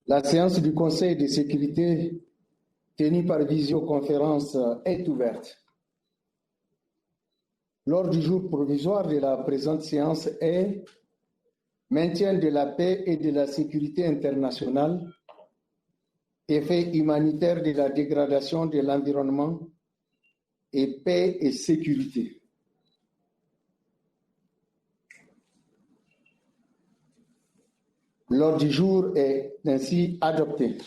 La séance du Conseil de sécurité tenue par visioconférence est ouverte. L'ordre du jour provisoire de la présente séance est maintien de la paix et de la sécurité internationale, effets humanitaires de la dégradation de l'environnement et paix et sécurité. L'ordre du jour est ainsi adopté.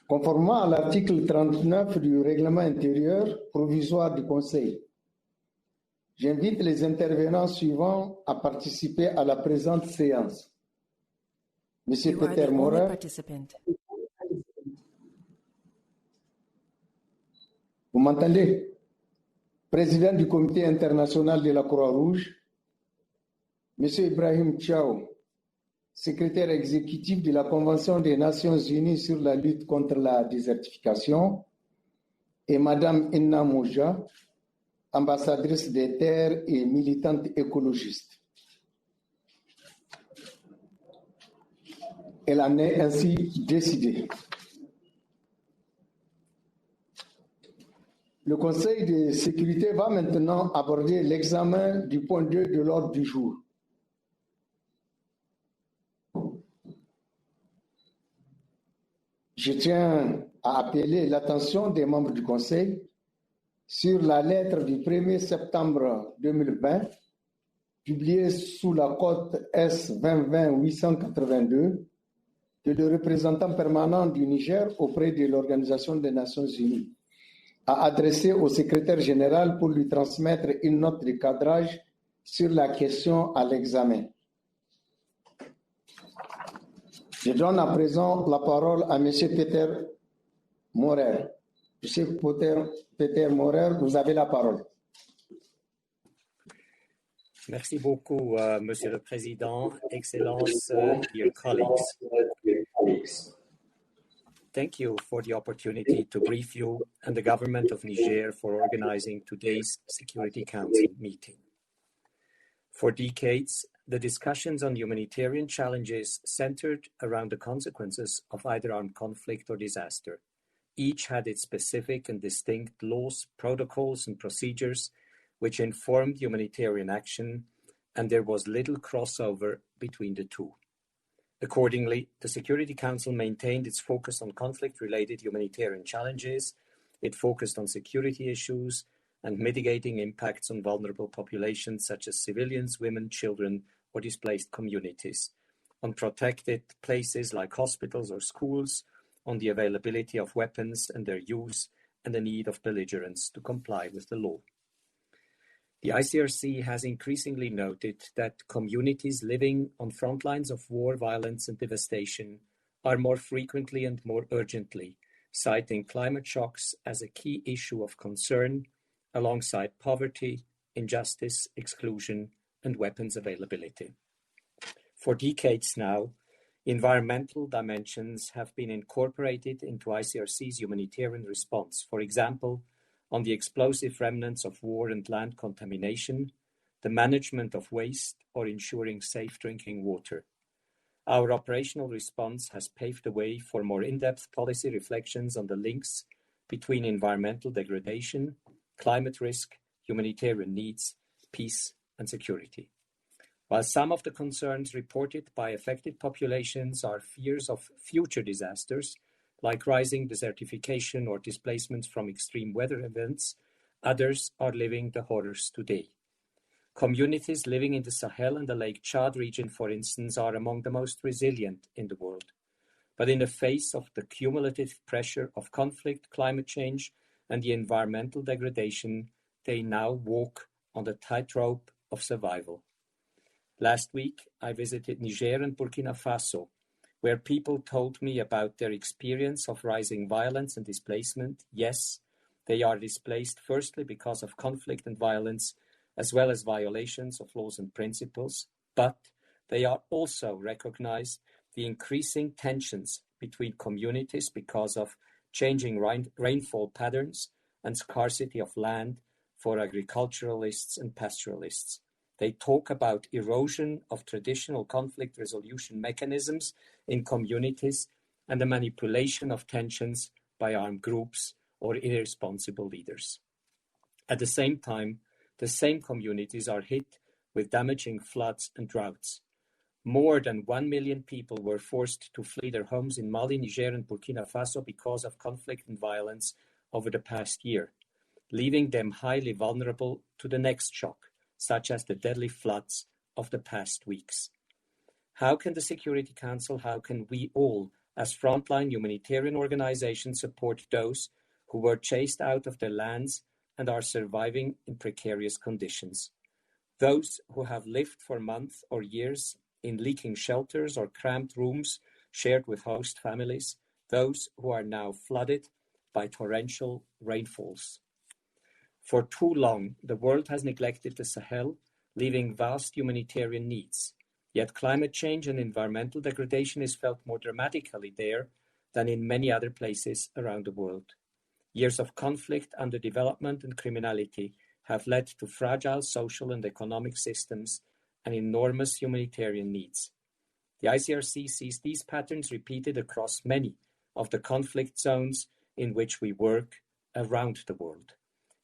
Conformément à l'article 39 du règlement intérieur provisoire du Conseil, j'invite les intervenants suivants à participer à la présente séance. Monsieur Peter Morer, vous m'entendez? Président du Comité international de la Croix-Rouge, Monsieur Ibrahim Thiaw, secrétaire exécutif de la Convention des Nations Unies sur la lutte contre la désertification, et Madame Inna Mouja, ambassadrice des terres et militante écologiste. Elle en est ainsi décidée. Le Conseil de sécurité va maintenant aborder l'examen du point 2 de l'ordre du jour. Je tiens à appeler l'attention des membres du Conseil sur la lettre du 1er septembre 2020, publiée sous la cote S 2020-882, que le représentant permanent du Niger auprès de l'Organisation des Nations Unies a adressé au secrétaire général pour lui transmettre une note de cadrage sur la question à l'examen. Je donne à présent la parole à M. Peter Morer. M. Peter Morer, vous avez la parole. Merci beaucoup, Monsieur le Président, Excellences, dear colleagues. Thank you for the opportunity to brief you and the government of Niger for organizing today's Security Council meeting. For decades, the discussions on humanitarian challenges centered around the consequences of either armed conflict or disaster. Each had its specific and distinct laws, protocols, and procedures which informed humanitarian action, and there was little crossover between the two. Accordingly, the Security Council maintained its focus on conflict-related humanitarian challenges. It focused on security issues and mitigating impacts on vulnerable populations such as civilians, women, children, or displaced communities, on protected places like hospitals or schools, on the availability of weapons and their use, and the need of belligerents to comply with the law. The ICRC has increasingly noted that communities living on front lines of war, violence, and devastation are more frequently and more urgently citing climate shocks as a key issue of concern, alongside poverty, injustice, exclusion, and weapons availability. For decades now, environmental dimensions have been incorporated into ICRC's humanitarian response, for example, on the explosive remnants of war and land contamination, the management of waste, or ensuring safe drinking water. Our operational response has paved the way for more in-depth policy reflections on the links between environmental degradation, climate risk, humanitarian needs, peace, and security. While some of the concerns reported by affected populations are fears of future disasters, like rising desertification or displacements from extreme weather events, others are living the horrors today. Communities living in the Sahel and the Lake Chad region, for instance, are among the most resilient in the world. But in the face of the cumulative pressure of conflict, climate change, and the environmental degradation, they now walk on the tightrope of survival. Last week, I visited Niger and Burkina Faso, where people told me about their experience of rising violence and displacement. Yes, they are displaced firstly because of conflict and violence, as well as violations of laws and principles, but they are also recognize the increasing tensions between communities because of changing rainfall patterns and scarcity of land for agriculturalists and pastoralists. They talk about erosion of traditional conflict resolution mechanisms in communities and the manipulation of tensions by armed groups or irresponsible leaders. At the same time, the same communities are hit with damaging floods and droughts. More than 1 million people were forced to flee their homes in Mali, Niger, and Burkina Faso because of conflict and violence over the past year, leaving them highly vulnerable to the next shock, such as the deadly floods of the past weeks. How can the Security Council, how can we all, as frontline humanitarian organizations, support those who were chased out of their lands and are surviving in precarious conditions? Those who have lived for months or years in leaking shelters or cramped rooms shared with host families, those who are now flooded by torrential rainfalls. For too long, the world has neglected the Sahel, leaving vast humanitarian needs. Yet climate change and environmental degradation is felt more dramatically there than in many other places around the world. Years of conflict, underdevelopment, and criminality have led to fragile social and economic systems and enormous humanitarian needs. The ICRC sees these patterns repeated across many of the conflict zones in which we work around the world.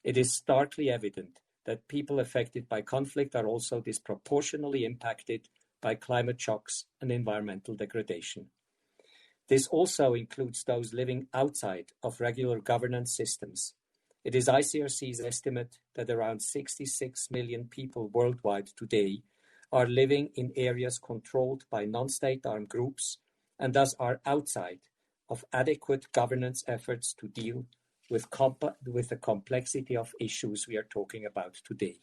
It is starkly evident that people affected by conflict are also disproportionately impacted by climate shocks and environmental degradation. This also includes those living outside of regular governance systems. It is ICRC's estimate that around 66 million people worldwide today are living in areas controlled by non-state armed groups and thus are outside of adequate governance efforts to deal with the complexity of issues we are talking about today.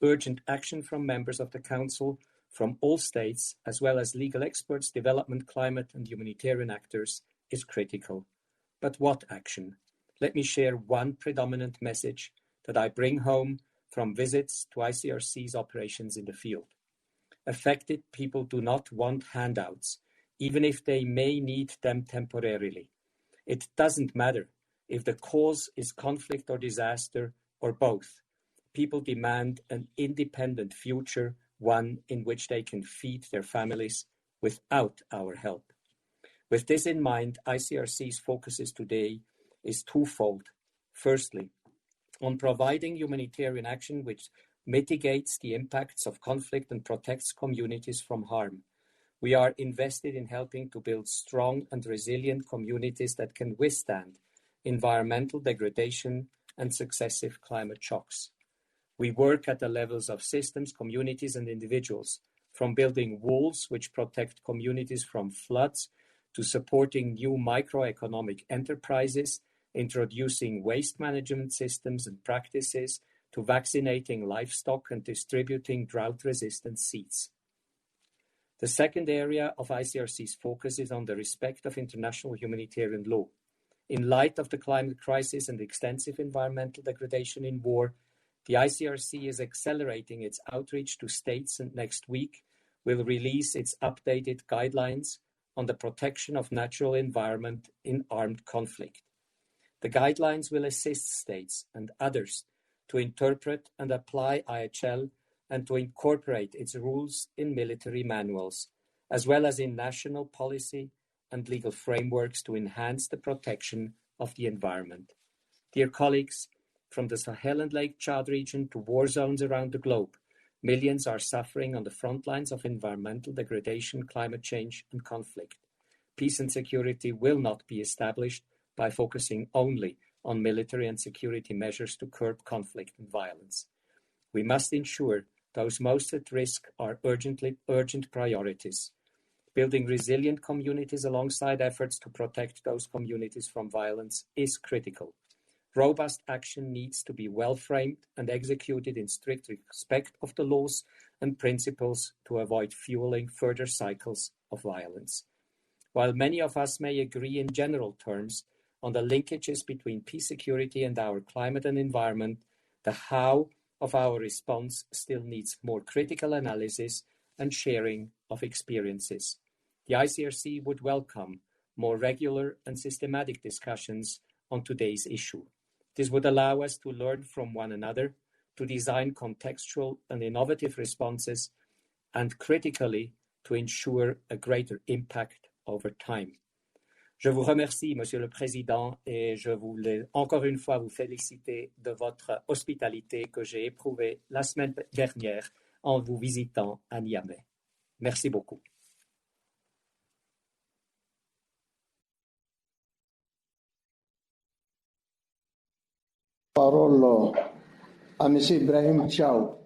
Urgent action from members of the Council from all states, as well as legal experts, development, climate, and humanitarian actors, is critical. But what action? Let me share one predominant message that I bring home from visits to ICRC's operations in the field. Affected people do not want handouts, even if they may need them temporarily. It doesn't matter if the cause is conflict or disaster or both. People demand an independent future, one in which they can feed their families without our help. With this in mind, ICRC's focuses today is twofold. Firstly, on providing humanitarian action which mitigates the impacts of conflict and protects communities from harm. We are invested in helping to build strong and resilient communities that can withstand environmental degradation and successive climate shocks. We work at the levels of systems, communities, and individuals, from building walls which protect communities from floods to supporting new microeconomic enterprises, introducing waste management systems and practices, to vaccinating livestock and distributing drought-resistant seeds. The second area of ICRC's focus is on the respect of international humanitarian law. In light of the climate crisis and extensive environmental degradation in war, the ICRC is accelerating its outreach to states and next week will release its updated guidelines on the protection of natural environment in armed conflict. The guidelines will assist states and others to interpret and apply IHL and to incorporate its rules in military manuals, as well as in national policy and legal frameworks to enhance the protection of the environment. Dear colleagues, from the Sahel and Lake Chad region to war zones around the globe, millions are suffering on the front lines of environmental degradation, climate change, and conflict. Peace and security will not be established by focusing only on military and security measures to curb conflict and violence. We must ensure those most at risk are urgent priorities. Building resilient communities alongside efforts to protect those communities from violence is critical. Robust action needs to be well-framed and executed in strict respect of the laws and principles to avoid fueling further cycles of violence. While many of us may agree in general terms on the linkages between peace, security, and our climate and environment, the how of our response still needs more critical analysis and sharing of experiences. The ICRC would welcome more regular and systematic discussions on today's issue. This would allow us to learn from one another, to design contextual and innovative responses, and critically, to ensure a greater impact over time. Je vous remercie, Monsieur le Président, et je voulais encore une fois vous féliciter de votre hospitalité que j'ai éprouvée la semaine dernière en vous visitant à Niamey. Merci beaucoup. Parole à M. Ibrahim Thiaw.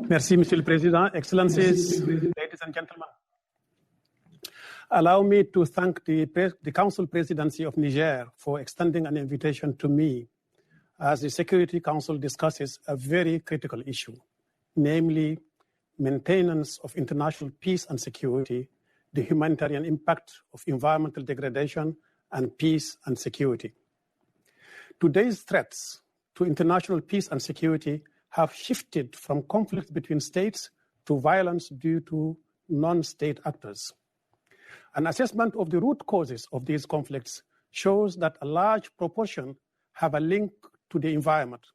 Merci, Monsieur le Président. Excellencies, ladies and gentlemen. Allow me to thank the Council Presidency of Niger for extending an invitation to me as the Security Council discusses a very critical issue, namely maintenance of international peace and security, the humanitarian impact of environmental degradation, and peace and security. Today's threats to international peace and security have shifted from conflicts between states to violence due to non-state actors. An assessment of the root causes of these conflicts shows that a large proportion have a link to the environment.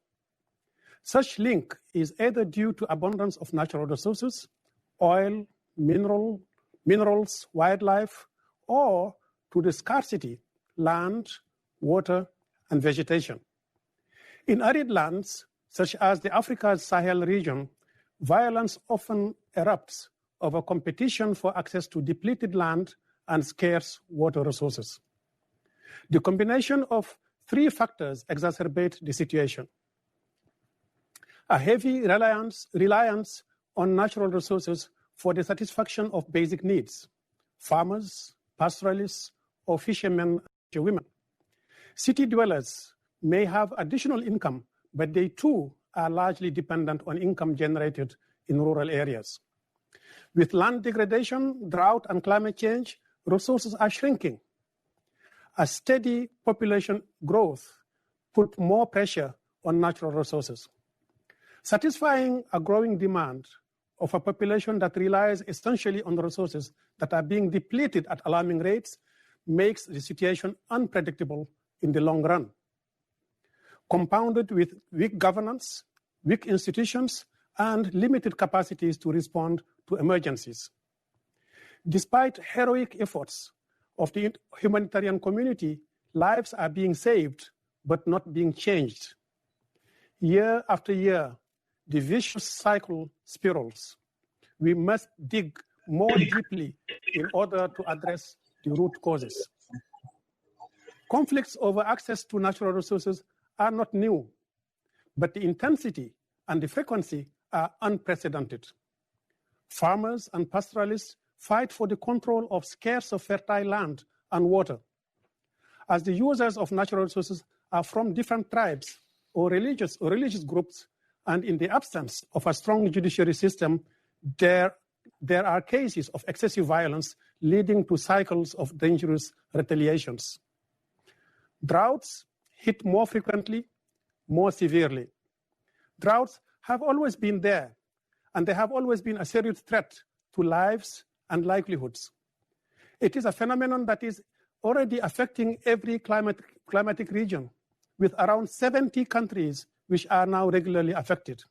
Such link is either due to abundance of natural resources, oil, minerals, wildlife, or to the scarcity, land, water, and vegetation. In arid lands, such as the Africa's Sahel region, violence often erupts over competition for access to depleted land and scarce water resources. The combination of three factors exacerbate the situation. A heavy reliance on natural resources for the satisfaction of basic needs, farmers, pastoralists, or fishermen and women. City dwellers may have additional income, but they too are largely dependent on income generated in rural areas. With land degradation, drought, and climate change, resources are shrinking. A steady population growth put more pressure on natural resources. Satisfying a growing demand of a population that relies essentially on the resources that are being depleted at alarming rates makes the situation unpredictable in the long run. Compounded with weak governance, weak institutions, and limited capacities to respond to emergencies. Despite heroic efforts of the humanitarian community, lives are being saved but not being changed. Year after year, the vicious cycle spirals. We must dig more deeply in order to address the root causes. Conflicts over access to natural resources are not new, but the intensity and the frequency are unprecedented. Farmers and pastoralists fight for the control of scarce or fertile land and water. As the users of natural resources are from different tribes or religious groups, and in the absence of a strong judiciary system, there are cases of excessive violence leading to cycles of dangerous retaliations. Droughts hit more frequently, more severely. Droughts have always been there, and they have always been a serious threat to lives and livelihoods. It is a phenomenon that is already affecting every climatic region, with around 70 countries which are now regularly affected.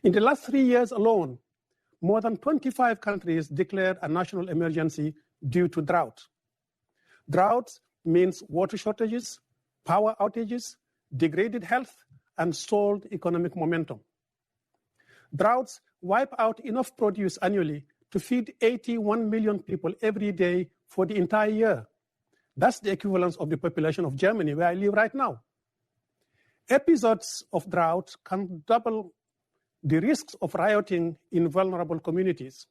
In the last 3 years alone, more than 25 countries declared a national emergency due to drought. Drought means water shortages, power outages, degraded health, and stalled economic momentum. Droughts wipe out enough produce annually to feed 81 million people every day for the entire year. That's the equivalence of the population of Germany, where I live right now. Episodes of drought can double the risks of rioting in vulnerable communities.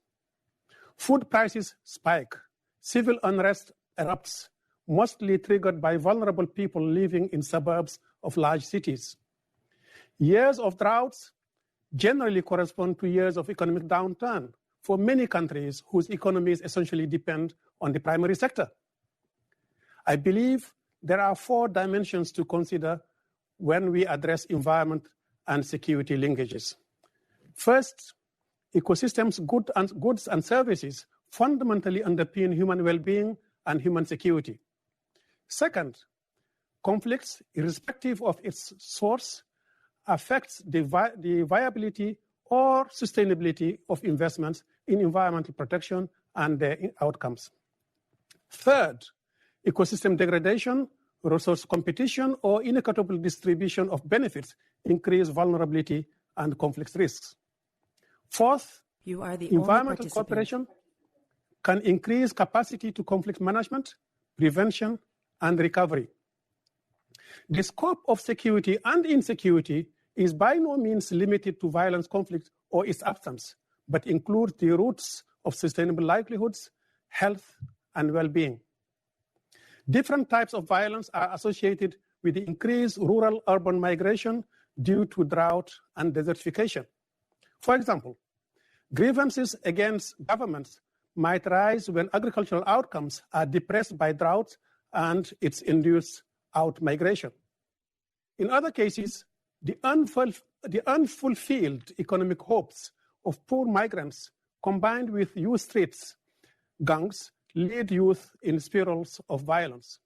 Food prices spike. Civil unrest erupts, mostly triggered by vulnerable people living in suburbs of large cities. Years of droughts generally correspond to years of economic downturn for many countries whose economies essentially depend on the primary sector. I believe there are 4 dimensions to consider when we address environment and security linkages. First, ecosystems, goods and services fundamentally underpin human well-being and human security. Second, conflicts, irrespective of its source, affects the viability or sustainability of investments in environmental protection and their outcomes. Third, ecosystem degradation, resource competition, or inequitable distribution of benefits increase vulnerability and conflict risks. Fourth, environmental cooperation can increase capacity to conflict management, prevention, and recovery. The scope of security and insecurity is by no means limited to violence, conflict, or its absence, but includes the roots of sustainable livelihoods, health, and well-being. Different types of violence are associated with the increased rural-urban migration due to drought and desertification. For example, grievances against governments might rise when agricultural outcomes are depressed by drought and its induced out-migration. In other cases, the unfulfilled economic hopes of poor migrants combined with youth streets gangs lead youth in spirals of violence.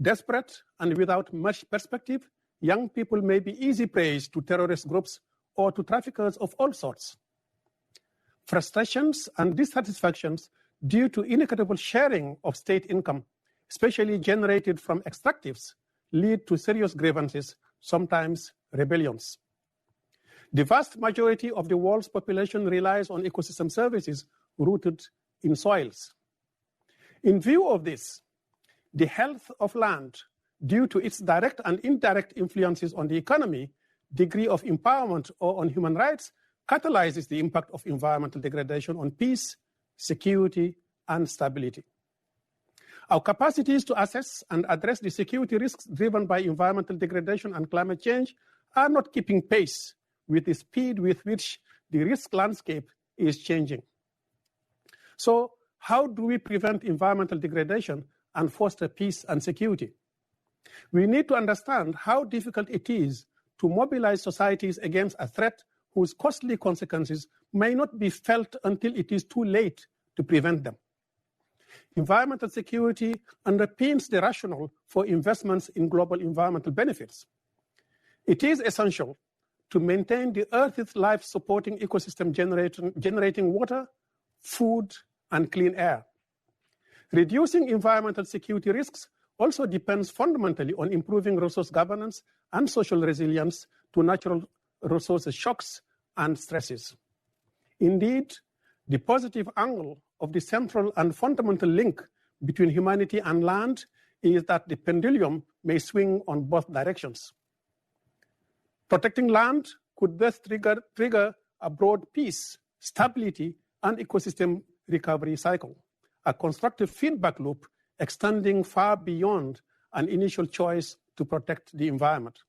Desperate and without much perspective, young people may be easy prey to terrorist groups or to traffickers of all sorts. Frustrations and dissatisfactions due to inequitable sharing of state income, especially generated from extractives, lead to serious grievances, sometimes rebellions. The vast majority of the world's population relies on ecosystem services rooted in soils. In view of this, the health of land, due to its direct and indirect influences on the economy, degree of empowerment, or on human rights, catalyzes the impact of environmental degradation on peace, security, and stability. Our capacities to assess and address the security risks driven by environmental degradation and climate change are not keeping pace with the speed with which the risk landscape is changing. So, how do we prevent environmental degradation and foster peace and security? We need to understand how difficult it is to mobilize societies against a threat whose costly consequences may not be felt until it is too late to prevent them. Environmental security underpins the rationale for investments in global environmental benefits. It is essential to maintain the Earth's life-supporting ecosystem generating water, food, and clean air. Reducing environmental security risks also depends fundamentally on improving resource governance and social resilience to natural resources shocks and stresses. Indeed, the positive angle of the central and fundamental link between humanity and land is that the pendulum may swing on both directions. Protecting land could thus trigger a broad peace, stability, and ecosystem recovery cycle, a constructive feedback loop extending far beyond an initial choice to protect the environment.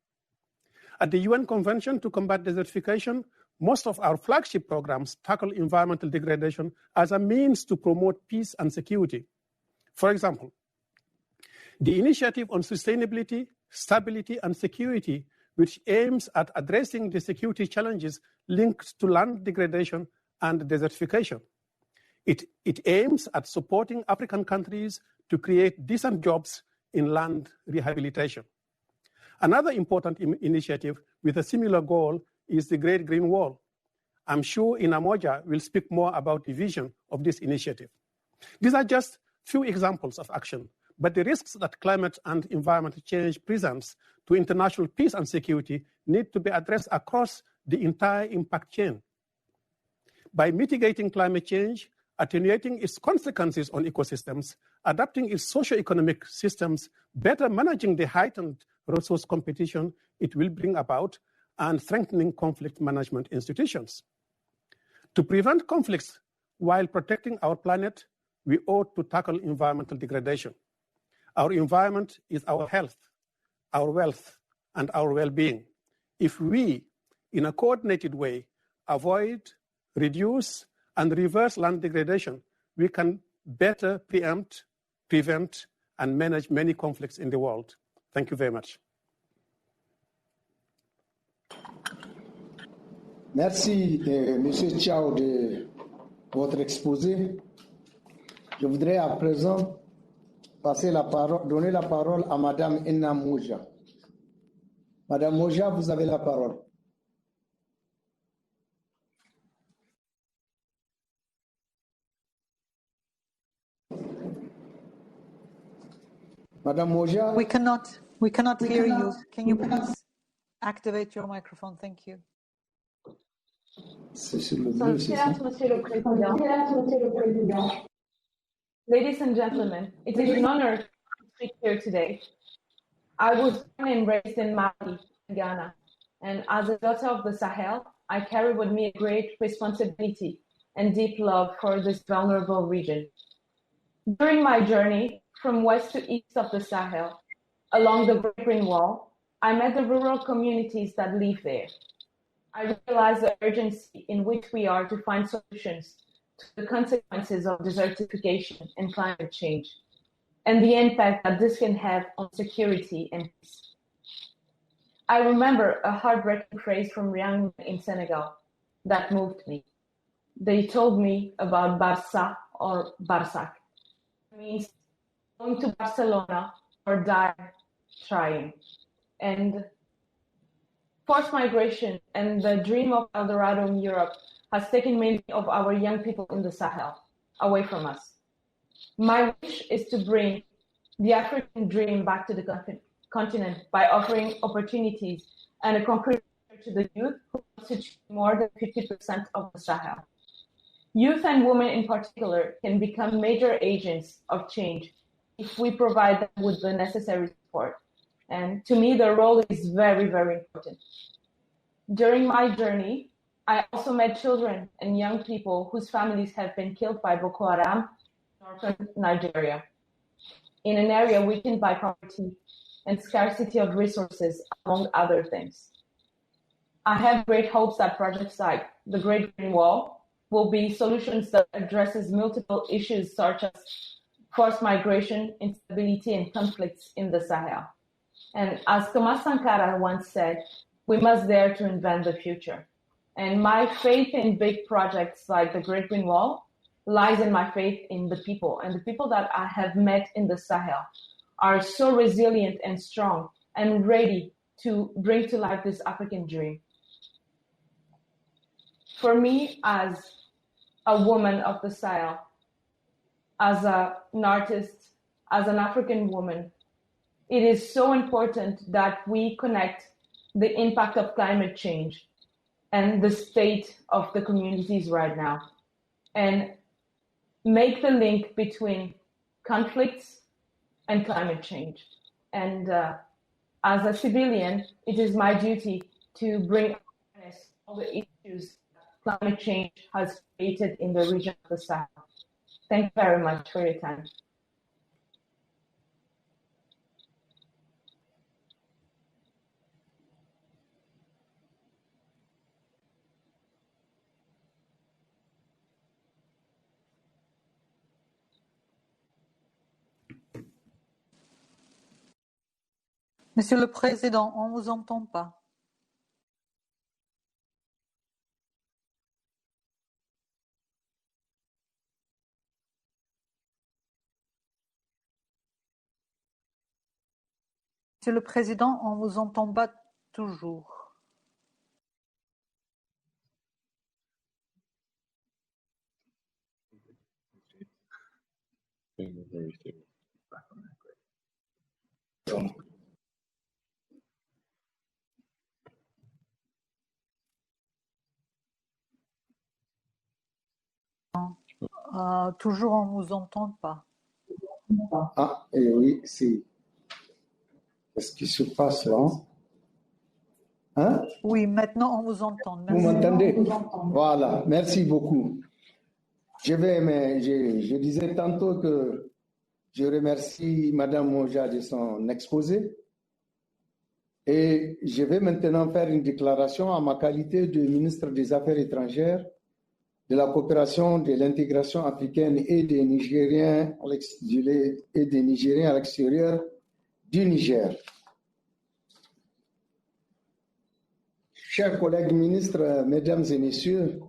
At the UN Convention to Combat Desertification, most of our flagship programs tackle environmental degradation as a means to promote peace and security. For example, the Initiative on Sustainability, Stability, and Security, which aims at addressing the security challenges linked to land degradation and desertification. It aims at supporting African countries to create decent jobs in land rehabilitation. Another important initiative with a similar goal is the Great Green Wall. I'm sure Inamoja will speak more about the vision of this initiative. These are just few examples of action, but the risks that climate and environmental change presents to international peace and security need to be addressed across the entire impact chain. By mitigating climate change, attenuating its consequences on ecosystems, adapting its socio-economic systems, better managing the heightened resource competition it will bring about, and strengthening conflict management institutions. To prevent conflicts while protecting our planet, we ought to tackle environmental degradation. Our environment is our health, our wealth, and our well-being. If we, in a coordinated way, avoid, reduce, and reverse land degradation, we can better preempt, prevent, and manage many conflicts in the world. Thank you very much. Merci, M. Thiaw, de votre exposé. Je voudrais à présent donner la parole à Madame Enna Moja. Madame Moja, vous avez la parole. Madame Moja. We cannot hear you. Can you please activate your microphone? Thank you. Monsieur le Président. Ladies and gentlemen, it is an honor to speak here today. I was born and raised in Mali, Ghana, and as a daughter of the Sahel, I carry with me a great responsibility and deep love for this vulnerable region. During my journey from west to east of the Sahel, along the Great Green Wall, I met the rural communities that live there. I realized the urgency in which we are to find solutions to the consequences of desertification and climate change, and the impact that this can have on security and peace. I remember a heartbreaking phrase from young men in Senegal that moved me. They told me about Barça or Barsac. It means going to Barcelona or die trying. And forced migration and the dream of El Dorado in Europe has taken many of our young people in the Sahel away from us. My wish is to bring the African dream back to the continent by offering opportunities and a concrete future to the youth who constitute more than 50% of the Sahel. Youth and women in particular can become major agents of change if we provide them with the necessary support. And to me, the role is very, very important. During my journey, I also met children and young people whose families have been killed by Boko Haram in northern Nigeria, in an area weakened by poverty and scarcity of resources, among other things. I have great hopes that projects like the Great Green Wall will be solutions that addresses multiple issues such as forced migration, instability, and conflicts in the Sahel. And as Thomas Sankara once said, we must dare to invent the future. And my faith in big projects like the Great Green Wall lies in my faith in the people. And the people that I have met in the Sahel are so resilient and strong and ready to bring to life this African dream. For me, as a woman of the Sahel, as an artist, as an African woman, it is so important that we connect the impact of climate change and the state of the communities right now, and make the link between conflicts and climate change. And as a civilian, it is my duty to bring awareness to all the issues climate change has created in the region of the Sahel. Thank you very much for your time. Monsieur le Président, on ne vous entend pas. Monsieur le Président, on ne vous entend pas toujours. Toujours on ne vous entend pas. Ah, et oui, c'est. Qu'est-ce qui se passe là? Hein? Oui, maintenant on vous entend. Merci. Vous m'entendez? Voilà, merci beaucoup. Je disais tantôt que je remercie Madame Moja de son exposé. Et je vais maintenant faire une déclaration en ma qualité de ministre des Affaires étrangères, de la coopération, de l'intégration africaine et des Nigériens à l'extérieur du Niger. Chers collègues ministres, mesdames et messieurs,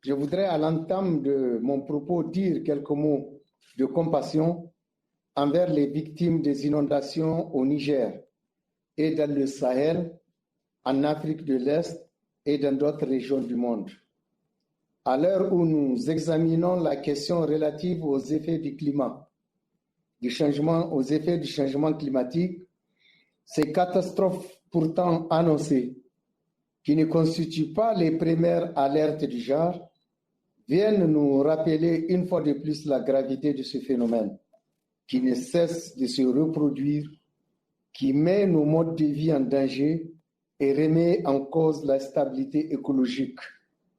je voudrais à l'entame de mon propos dire quelques mots de compassion envers les victimes des inondations au Niger et dans le Sahel, en Afrique de l'Est et dans d'autres régions du monde. À l'heure où nous examinons la question relative aux effets du climat, aux effets du changement climatique, ces catastrophes pourtant annoncées, qui ne constituent pas les premières alertes du genre, viennent nous rappeler une fois de plus la gravité de ce phénomène, qui ne cesse de se reproduire, qui met nos modes de vie en danger et remet en cause la stabilité écologique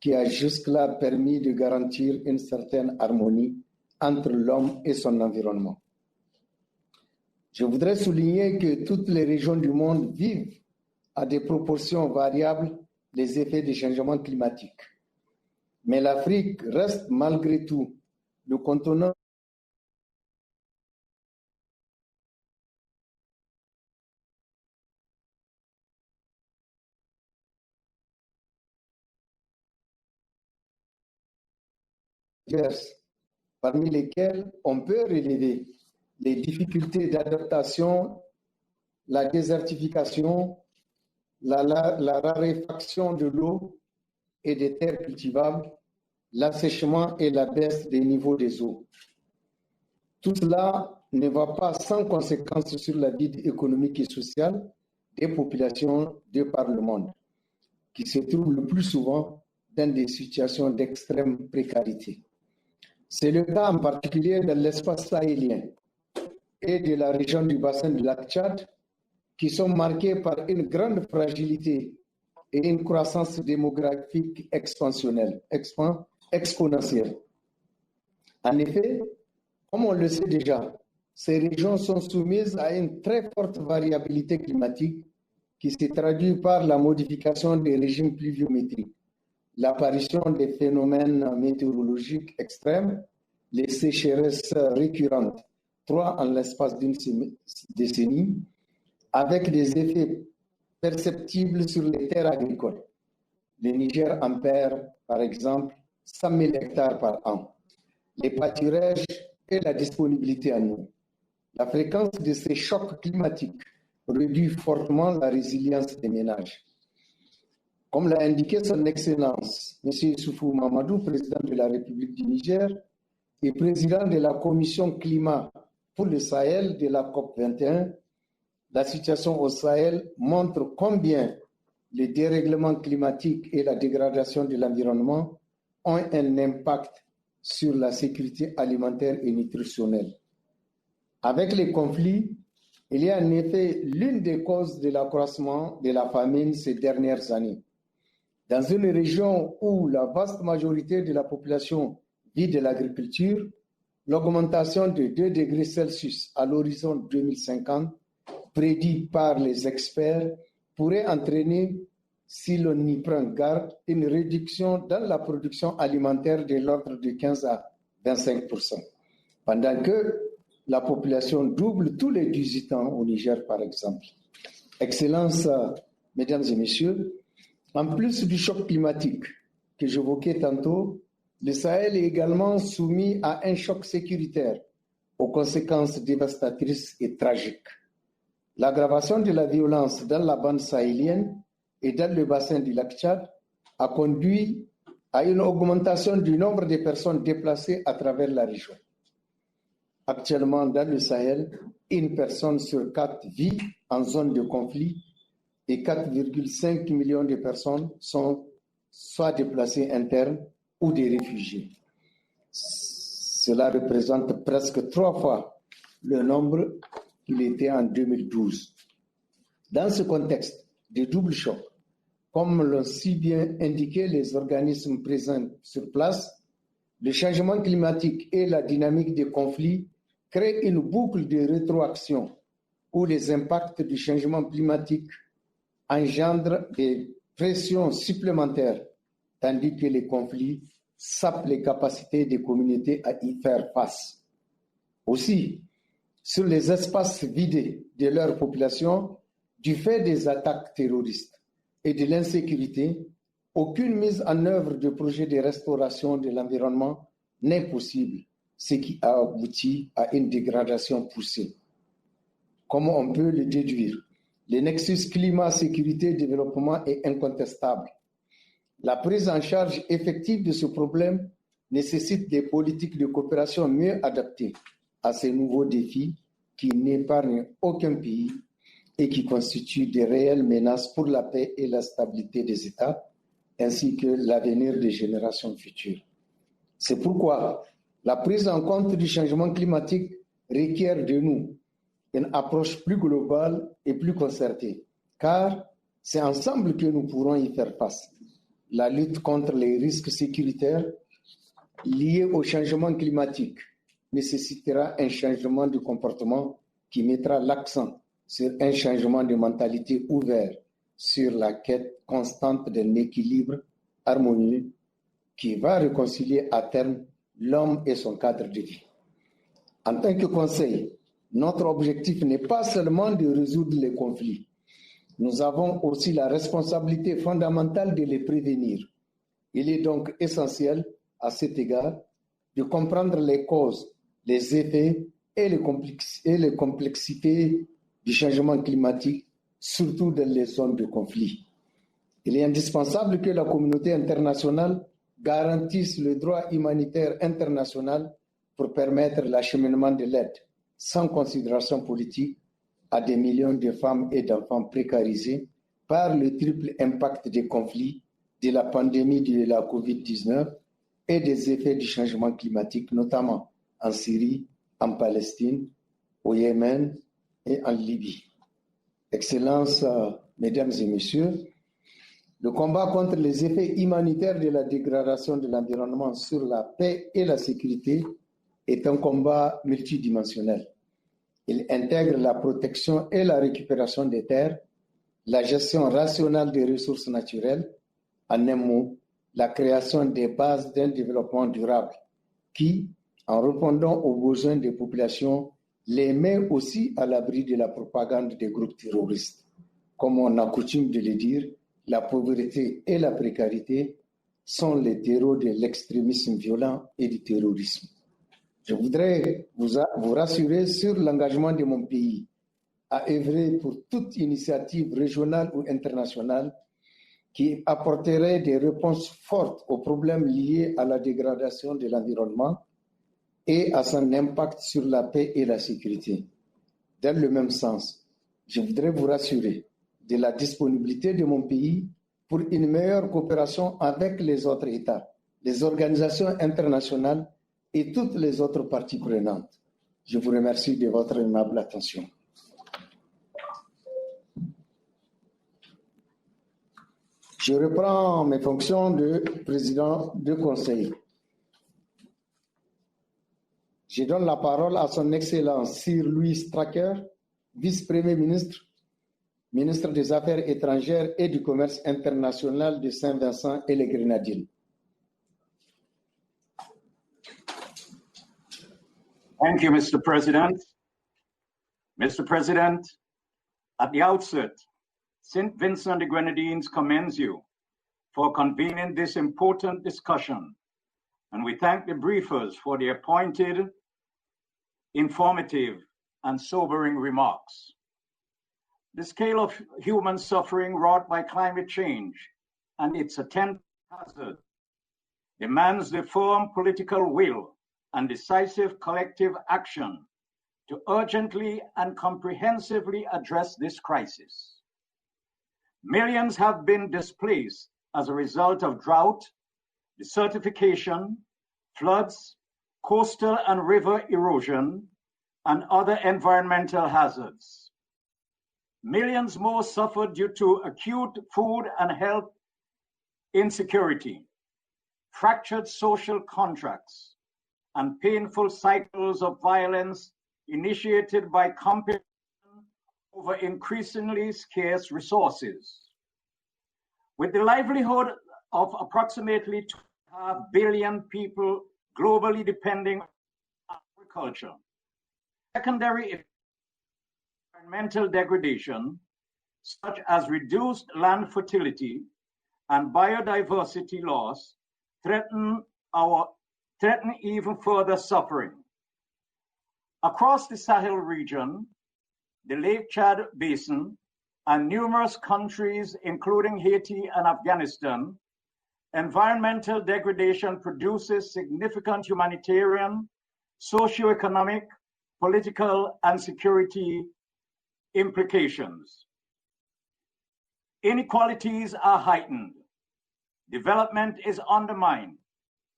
qui a jusque-là permis de garantir une certaine harmonie entre l'homme et son environnement. Je voudrais souligner que toutes les régions du monde vivent à des proportions variables les effets des changements climatiques. Mais l'Afrique reste malgré tout le continent parmi lesquels on peut relever les difficultés d'adaptation, la désertification, la raréfaction de l'eau et des terres cultivables, l'assèchement et la baisse des niveaux des eaux. Tout cela ne va pas sans conséquence sur la vie économique et sociale des populations de par le monde, qui se trouvent le plus souvent dans des situations d'extrême précarité. C'est le cas en particulier dans l'espace sahélien et de la région du bassin du lac Tchad, qui sont marqués par une grande fragilité et une croissance démographique exponentielle. En effet, comme on le sait déjà, ces régions sont soumises à une très forte variabilité climatique qui se traduit par la modification des régimes pluviométriques, l'apparition des phénomènes météorologiques extrêmes, les sécheresses récurrentes, 3 en l'espace d'une décennie, avec des effets perceptibles sur les terres agricoles. Le Niger en perd, par exemple, 100 000 hectares par an. Les pâturages et la disponibilité en eau. La fréquence de ces chocs climatiques réduit fortement la résilience des ménages. Comme l'a indiqué son Excellence, M. Issoufou Mamadou, président de la République du Niger et président de la Commission climat pour le Sahel de la COP21, la situation au Sahel montre combien le dérèglement climatique et la dégradation de l'environnement ont un impact sur la sécurité alimentaire et nutritionnelle. Avec les conflits, il y a en effet l'une des causes de l'accroissement de la famine ces dernières années. Dans une région où la vaste majorité de la population vit de l'agriculture, l'augmentation de 2 degrés Celsius à l'horizon 2050, prédit par les experts, pourrait entraîner, si l'on y prend garde, une réduction dans la production alimentaire de l'ordre de 15 à 25%, pendant que la population double tous les 18 ans au Niger, par exemple. Excellences, Mesdames et Messieurs, en plus du choc climatique que j'évoquais tantôt, le Sahel est également soumis à un choc sécuritaire aux conséquences dévastatrices et tragiques. L'aggravation de la violence dans la bande sahélienne et dans le bassin du lac Tchad a conduit à une augmentation du nombre de personnes déplacées à travers la région. Actuellement, dans le Sahel, 1 personne sur 4 vit en zone de conflit et 4,5 millions de personnes sont soit déplacées internes ou des réfugiés. Cela représente presque 3 fois le nombre qu'il était en 2012. Dans ce contexte de double choc, comme l'ont si bien indiqué les organismes présents sur place, le changement climatique et la dynamique des conflits créent une boucle de rétroaction où les impacts du changement climatique engendrent des pressions supplémentaires, tandis que les conflits sapent les capacités des communautés à y faire face. Aussi, sur les espaces vidés de leur population, du fait des attaques terroristes et de l'insécurité, aucune mise en œuvre de projets de restauration de l'environnement n'est possible, ce qui a abouti à une dégradation poussée. Comme on peut le déduire, le nexus climat-sécurité-développement est incontestable. La prise en charge effective de ce problème nécessite des politiques de coopération mieux adaptées à ces nouveaux défis qui n'épargnent aucun pays et qui constituent des réelles menaces pour la paix et la stabilité des États, ainsi que l'avenir des générations futures. C'est pourquoi la prise en compte du changement climatique requiert de nous une approche plus globale et plus concertée, car c'est ensemble que nous pourrons y faire face. La lutte contre les risques sécuritaires liés au changement climatique nécessitera un changement de comportement qui mettra l'accent sur un changement de mentalité ouvert sur la quête constante d'un équilibre harmonieux qui va réconcilier à terme l'homme et son cadre de vie. En tant que Conseil, notre objectif n'est pas seulement de résoudre les conflits. Nous avons aussi la responsabilité fondamentale de les prévenir. Il est donc essentiel, à cet égard, de comprendre les causes, les effets et les complexités du changement climatique, surtout dans les zones de conflit. Il est indispensable que la communauté internationale garantisse le droit humanitaire international pour permettre l'acheminement de l'aide, sans considération politique, à des millions de femmes et d'enfants précarisés par le triple impact des conflits, de la pandémie de la COVID-19 et des effets du changement climatique, notamment en Syrie, en Palestine, au Yémen et en Libye. Excellences, Mesdames et Messieurs, le combat contre les effets humanitaires de la dégradation de l'environnement sur la paix et la sécurité est un combat multidimensionnel. Il intègre la protection et la récupération des terres, la gestion rationnelle des ressources naturelles, en un mot, la création des bases d'un développement durable qui, en répondant aux besoins des populations, les met aussi à l'abri de la propagande des groupes terroristes. Comme on a coutume de le dire, la pauvreté et la précarité sont les terreaux de l'extrémisme violent et du terrorisme. Je voudrais vous rassurer sur l'engagement de mon pays à œuvrer pour toute initiative régionale ou internationale qui apporterait des réponses fortes aux problèmes liés à la dégradation de l'environnement et à son impact sur la paix et la sécurité. Dans le même sens, je voudrais vous rassurer de la disponibilité de mon pays pour une meilleure coopération avec les autres États, les organisations internationales et toutes les autres parties prenantes. Je vous remercie de votre aimable attention. Je reprends mes fonctions de président de conseil. Je donne la parole à son Excellence Sir Louis Stracker, vice-premier ministre, ministre des Affaires étrangères et du Commerce international de Saint-Vincent et les Grenadines. Thank you, Mr. President. Mr. President, at the outset, St. Vincent and the Grenadines commends you for convening this important discussion, and we thank the briefers for their pointed, informative, and sobering remarks. The scale of human suffering wrought by climate change and its attendant hazard demands the firm political will and decisive collective action to urgently and comprehensively address this crisis. Millions have been displaced as a result of drought, desertification, floods, coastal and river erosion, and other environmental hazards. Millions more suffered due to acute food and health insecurity, fractured social contracts, and painful cycles of violence initiated by competition over increasingly scarce resources. With the livelihood of approximately 2.5 billion people globally depending on agriculture, secondary environmental degradation, such as reduced land fertility and biodiversity loss, threaten even further suffering. Across the Sahel region, the Lake Chad Basin, and numerous countries, including Haiti and Afghanistan, environmental degradation produces significant humanitarian, socioeconomic, political, and security implications. Inequalities are heightened, development is undermined,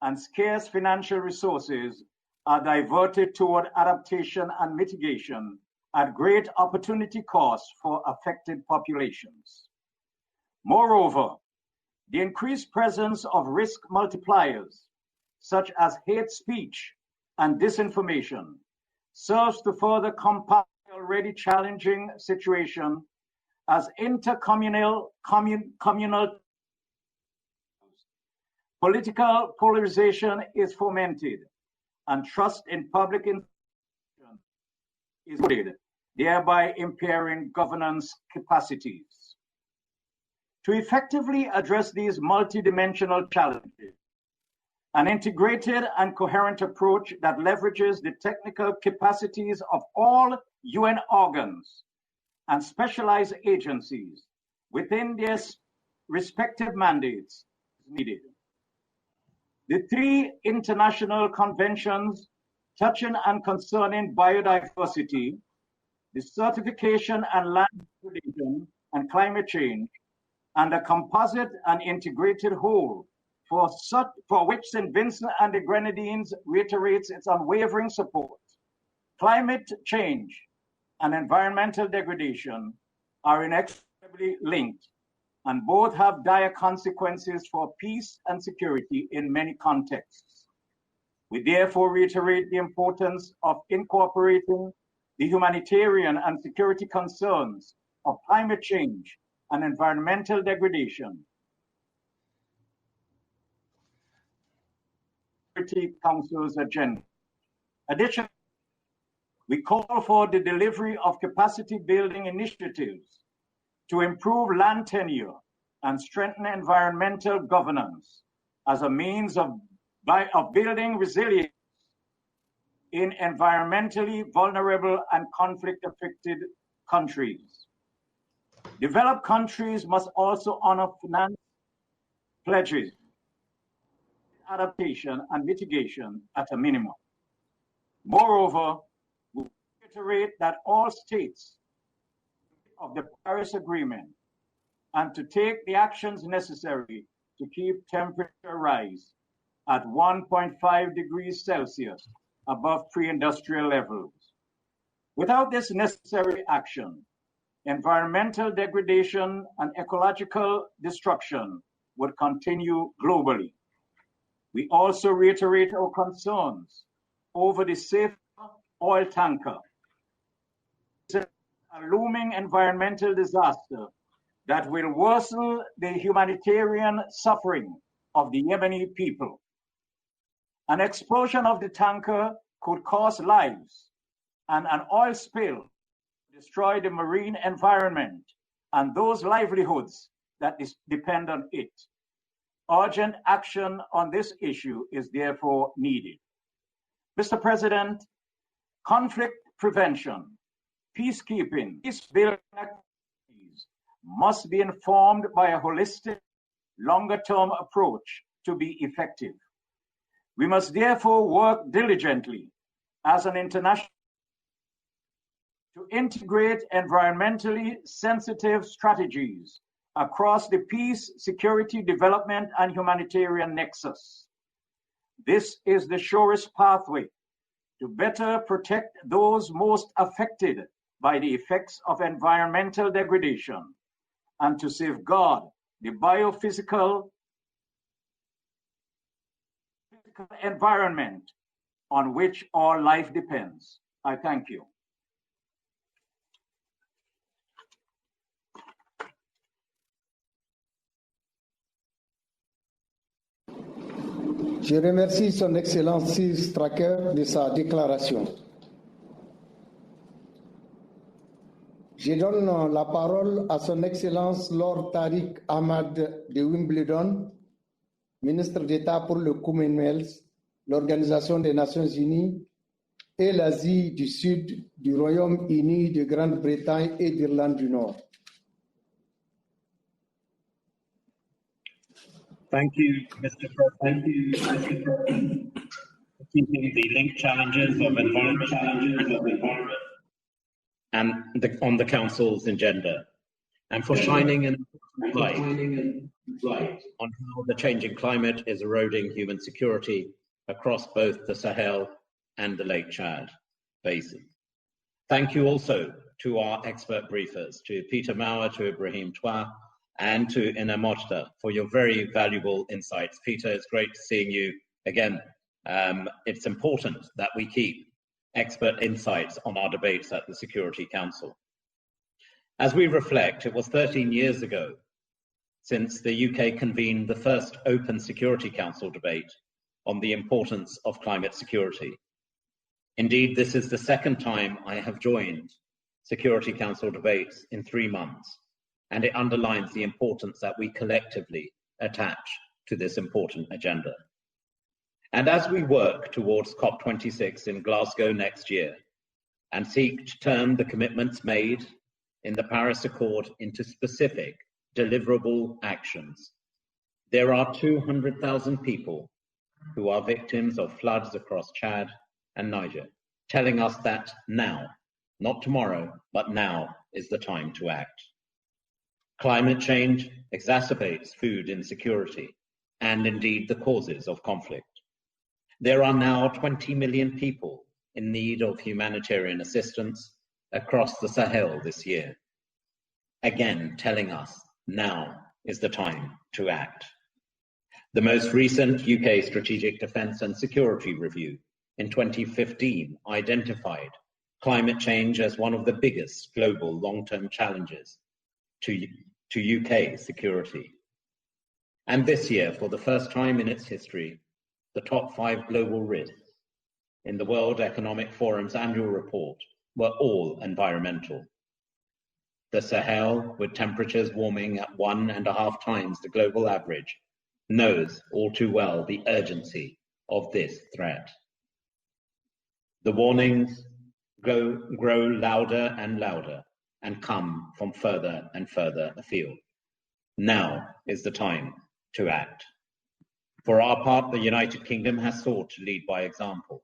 and scarce financial resources are diverted toward adaptation and mitigation at great opportunity cost for affected populations. Moreover, the increased presence of risk multipliers, such as hate speech and disinformation, serves to further compound the already challenging situation as communal political polarization is fomented and trust in public institutions is eroded, thereby impairing governance capacities. To effectively address these multidimensional challenges, an integrated and coherent approach that leverages the technical capacities of all UN organs and specialized agencies within their respective mandates is needed. The 3 international conventions touching and concerning biodiversity, desertification and land degradation and climate change, and a composite and integrated whole for which St. Vincent and the Grenadines reiterates its unwavering support. Climate change and environmental degradation are inextricably linked, and both have dire consequences for peace and security in many contexts. We therefore reiterate the importance of incorporating the humanitarian and security concerns of climate change and environmental degradation. Security Council's agenda. Additionally, we call for the delivery of capacity building initiatives to improve land tenure and strengthen environmental governance as a means of building resilience in environmentally vulnerable and conflict-affected countries. Developed countries must also honor finance pledges, adaptation and mitigation at a minimum. Moreover, we reiterate that all states of the Paris Agreement and to take the actions necessary to keep temperature rise at 1.5 degrees Celsius above pre-industrial levels. Without this necessary action, environmental degradation and ecological destruction would continue globally. We also reiterate our concerns over the safe oil tanker. It's a looming environmental disaster that will worsen the humanitarian suffering of the Yemeni people. An explosion of the tanker could cost lives, and an oil spill destroy the marine environment and those livelihoods that depend on it. Urgent action on this issue is therefore needed. Mr. President, conflict prevention, peacekeeping, peace-building activities must be informed by a holistic, longer-term approach to be effective. We must therefore work diligently as an international to integrate environmentally sensitive strategies across the peace, security, development, and humanitarian nexus. This is the surest pathway to better protect those most affected by the effects of environmental degradation and to safeguard the biophysical environment on which all life depends. I thank you. Je remercie Son Excellence Stracker de sa déclaration. Je donne la parole à Son Excellence Lord Tariq Ahmad de Wimbledon, ministre d'État pour le Commonwealth, l'Organisation des Nations Unies et l'Asie du Sud, du Royaume-Uni, de Grande-Bretagne et d'Irlande du Nord. Thank you, Mr. President. Keeping the linked challenges of environment and on the Council's agenda, and for shining a light on how the changing climate is eroding human security across both the Sahel and the Lake Chad Basin. Thank you also to our expert briefers, to Peter Maurer, to Ibrahim Toua, and to Ina Mojta for your very valuable insights. Peter, it's great seeing you again. It's important that we keep expert insights on our debates at the Security Council. As we reflect, it was 13 years ago since the UK convened the first open Security Council debate on the importance of climate security. Indeed, this is the second time I have joined Security Council debates in 3 months, and it underlines the importance that we collectively attach to this important agenda. And as we work towards COP26 in Glasgow next year and seek to turn the commitments made in the Paris Accord into specific, deliverable actions, there are 200,000 people who are victims of floods across Chad and Niger, telling us that now, not tomorrow, but now is the time to act. Climate change exacerbates food insecurity and indeed the causes of conflict. There are now 20 million people in need of humanitarian assistance across the Sahel this year, again telling us now is the time to act. The most recent UK Strategic Defence and Security Review in 2015 identified climate change as one of the biggest global long-term challenges to UK security. And this year, for the first time in its history, the top 5 global risks in the World Economic Forum's annual report were all environmental. The Sahel, with temperatures warming at 1.5 times the global average, knows all too well the urgency of this threat. The warnings grow louder and louder and come from further and further afield. Now is the time to act. For our part, the United Kingdom has sought to lead by example.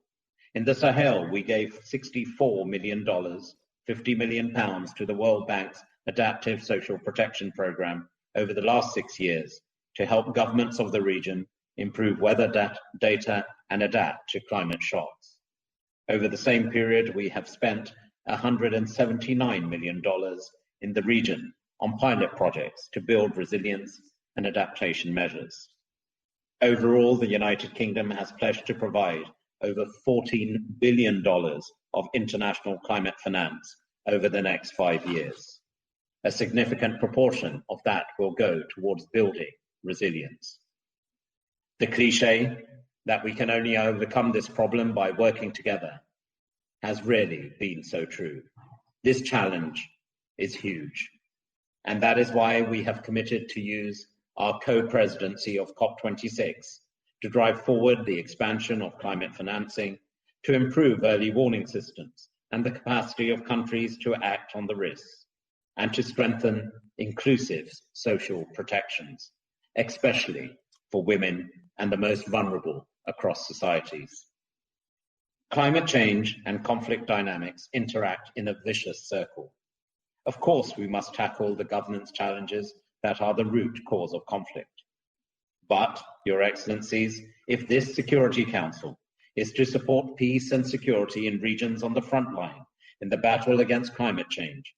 In the Sahel, we gave $64 million, £50 million to the World Bank's Adaptive Social Protection Programme over the last 6 years to help governments of the region improve weather data and adapt to climate shocks. Over the same period, we have spent $179 million in the region on pilot projects to build resilience and adaptation measures. Overall, the United Kingdom has pledged to provide over $14 billion of international climate finance over the next 5 years. A significant proportion of that will go towards building resilience. The cliché that we can only overcome this problem by working together has rarely been so true. This challenge is huge, and that is why we have committed to use our co-presidency of COP26 to drive forward the expansion of climate financing, to improve early warning systems and the capacity of countries to act on the risks, and to strengthen inclusive social protections, especially for women and the most vulnerable across societies. Climate change and conflict dynamics interact in a vicious circle. Of course, we must tackle the governance challenges that are the root cause of conflict. But, Your Excellencies, if this Security Council is to support peace and security in regions on the front line in the battle against climate change,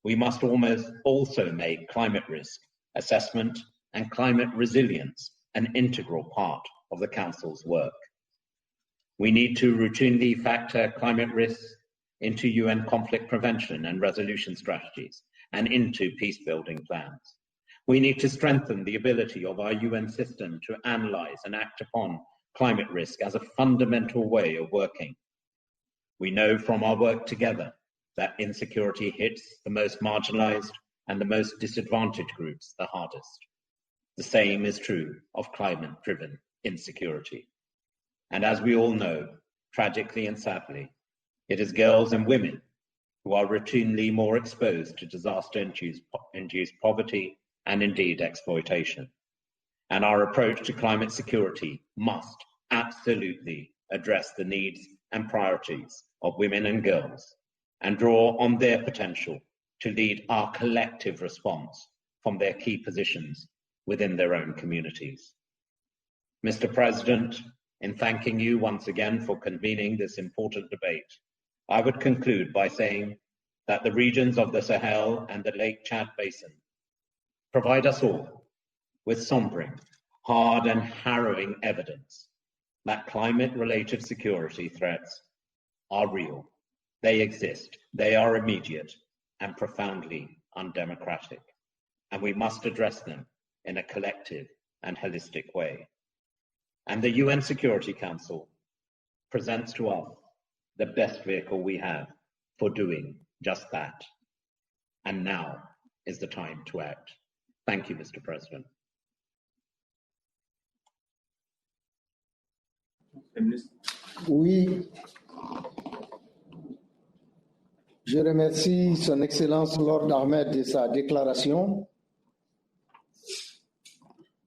we must almost also make climate risk assessment and climate resilience an integral part of the Council's work. We need to routinely factor climate risks into UN conflict prevention and resolution strategies and into peace-building plans. We need to strengthen the ability of our UN system to analyze and act upon climate risk as a fundamental way of working. We know from our work together that insecurity hits the most marginalized and the most disadvantaged groups the hardest. The same is true of climate-driven insecurity. And as we all know, tragically and sadly, It is girls and women who are routinely more exposed to disaster-induced poverty and indeed exploitation. And our approach to climate security must absolutely address the needs and priorities of women and girls and draw on their potential to lead our collective response from their key positions within their own communities. Mr. President, in thanking you once again for convening this important debate, I would conclude by saying that the regions of the Sahel and the Lake Chad Basin provide us all with sombering, hard and harrowing evidence that climate-related security threats are real, they exist, they are immediate and profoundly undemocratic, and we must address them in a collective and holistic way. And the UN Security Council presents to us the best vehicle we have for doing just that. And now is the time to act. Thank you, Mr. President. Oui. Je remercie Son Excellence Lord Ahmed de sa déclaration.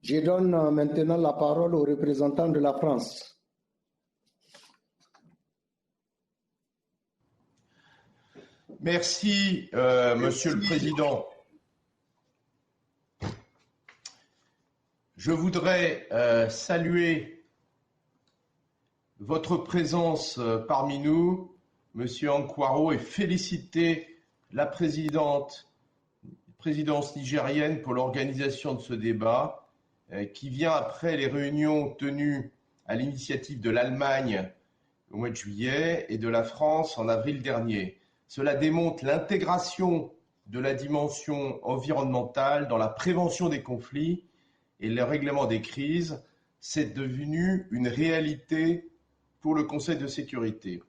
Je donne maintenant la parole au représentant de la France. Merci, Monsieur le Président. Je voudrais saluer votre présence parmi nous, Monsieur Ankwaro, et féliciter la présidence nigérienne pour l'organisation de ce débat qui vient après les réunions tenues à l'initiative de l'Allemagne au mois de juillet et de la France en avril dernier. Cela démontre l'intégration de la dimension environnementale dans la prévention des conflits et le règlement des crises. C'est devenu une réalité pour le Conseil de sécurité.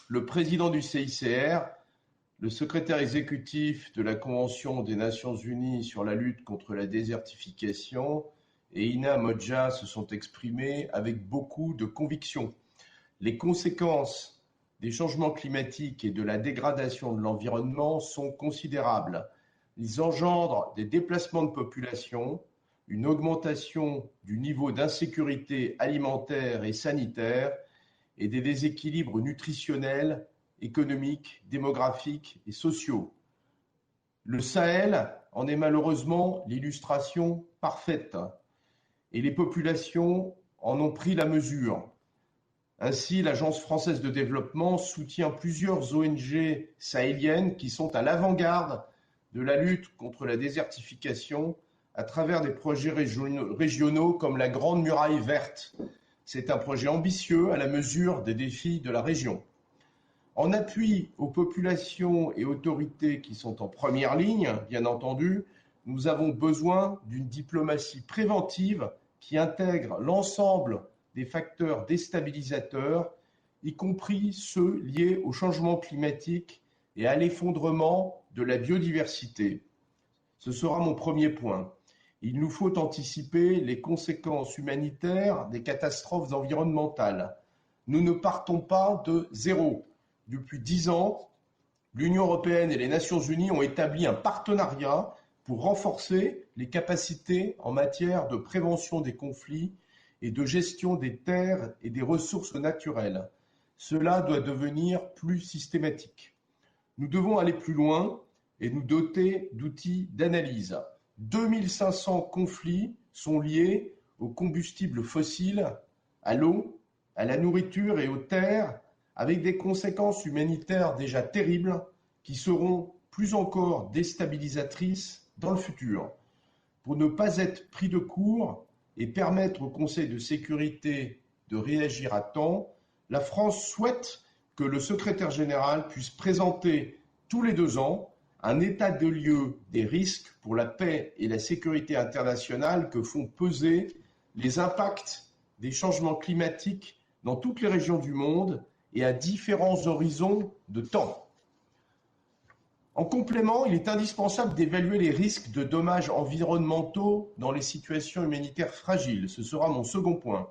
Le président du CICR, le secrétaire exécutif de la Convention des Nations Unies sur la lutte contre la désertification et Ina Modja se sont exprimés avec beaucoup de conviction. Les conséquences des changements climatiques et de la dégradation de l'environnement sont considérables. Ils engendrent des déplacements de population, une augmentation du niveau d'insécurité alimentaire et sanitaire et des déséquilibres nutritionnels, économiques, démographiques et sociaux. Le Sahel en est malheureusement l'illustration parfaite et les populations en ont pris la mesure. Ainsi, l'Agence française de développement soutient plusieurs ONG sahéliennes qui sont à l'avant-garde de la lutte contre la désertification à travers des projets régionaux comme la Grande Muraille Verte. C'est un projet ambitieux à la mesure des défis de la région. En appui aux populations et autorités qui sont en première ligne, bien entendu, nous avons besoin d'une diplomatie préventive qui intègre l'ensemble des facteurs déstabilisateurs, y compris ceux liés au changement climatique et à l'effondrement de la biodiversité. Ce sera mon premier point. Il nous faut anticiper les conséquences humanitaires des catastrophes environnementales. Nous ne partons pas de zéro. Depuis 10 ans, l'Union européenne et les Nations unies ont établi un partenariat pour renforcer les capacités en matière de prévention des conflits et de gestion des terres et des ressources naturelles. Cela doit devenir plus systématique. Nous devons aller plus loin et nous doter d'outils d'analyse. 2500 conflits sont liés aux combustibles fossiles, à l'eau, à la nourriture et aux terres, avec des conséquences humanitaires déjà terribles qui seront plus encore déstabilisatrices dans le futur. Pour ne pas être pris de court et permettre au Conseil de sécurité de réagir à temps, la France souhaite que le secrétaire général puisse présenter tous les 2 ans un état de lieu des risques pour la paix et la sécurité internationale que font peser les impacts des changements climatiques dans toutes les régions du monde et à différents horizons de temps. En complément, il est indispensable d'évaluer les risques de dommages environnementaux dans les situations humanitaires fragiles. Ce sera mon second point.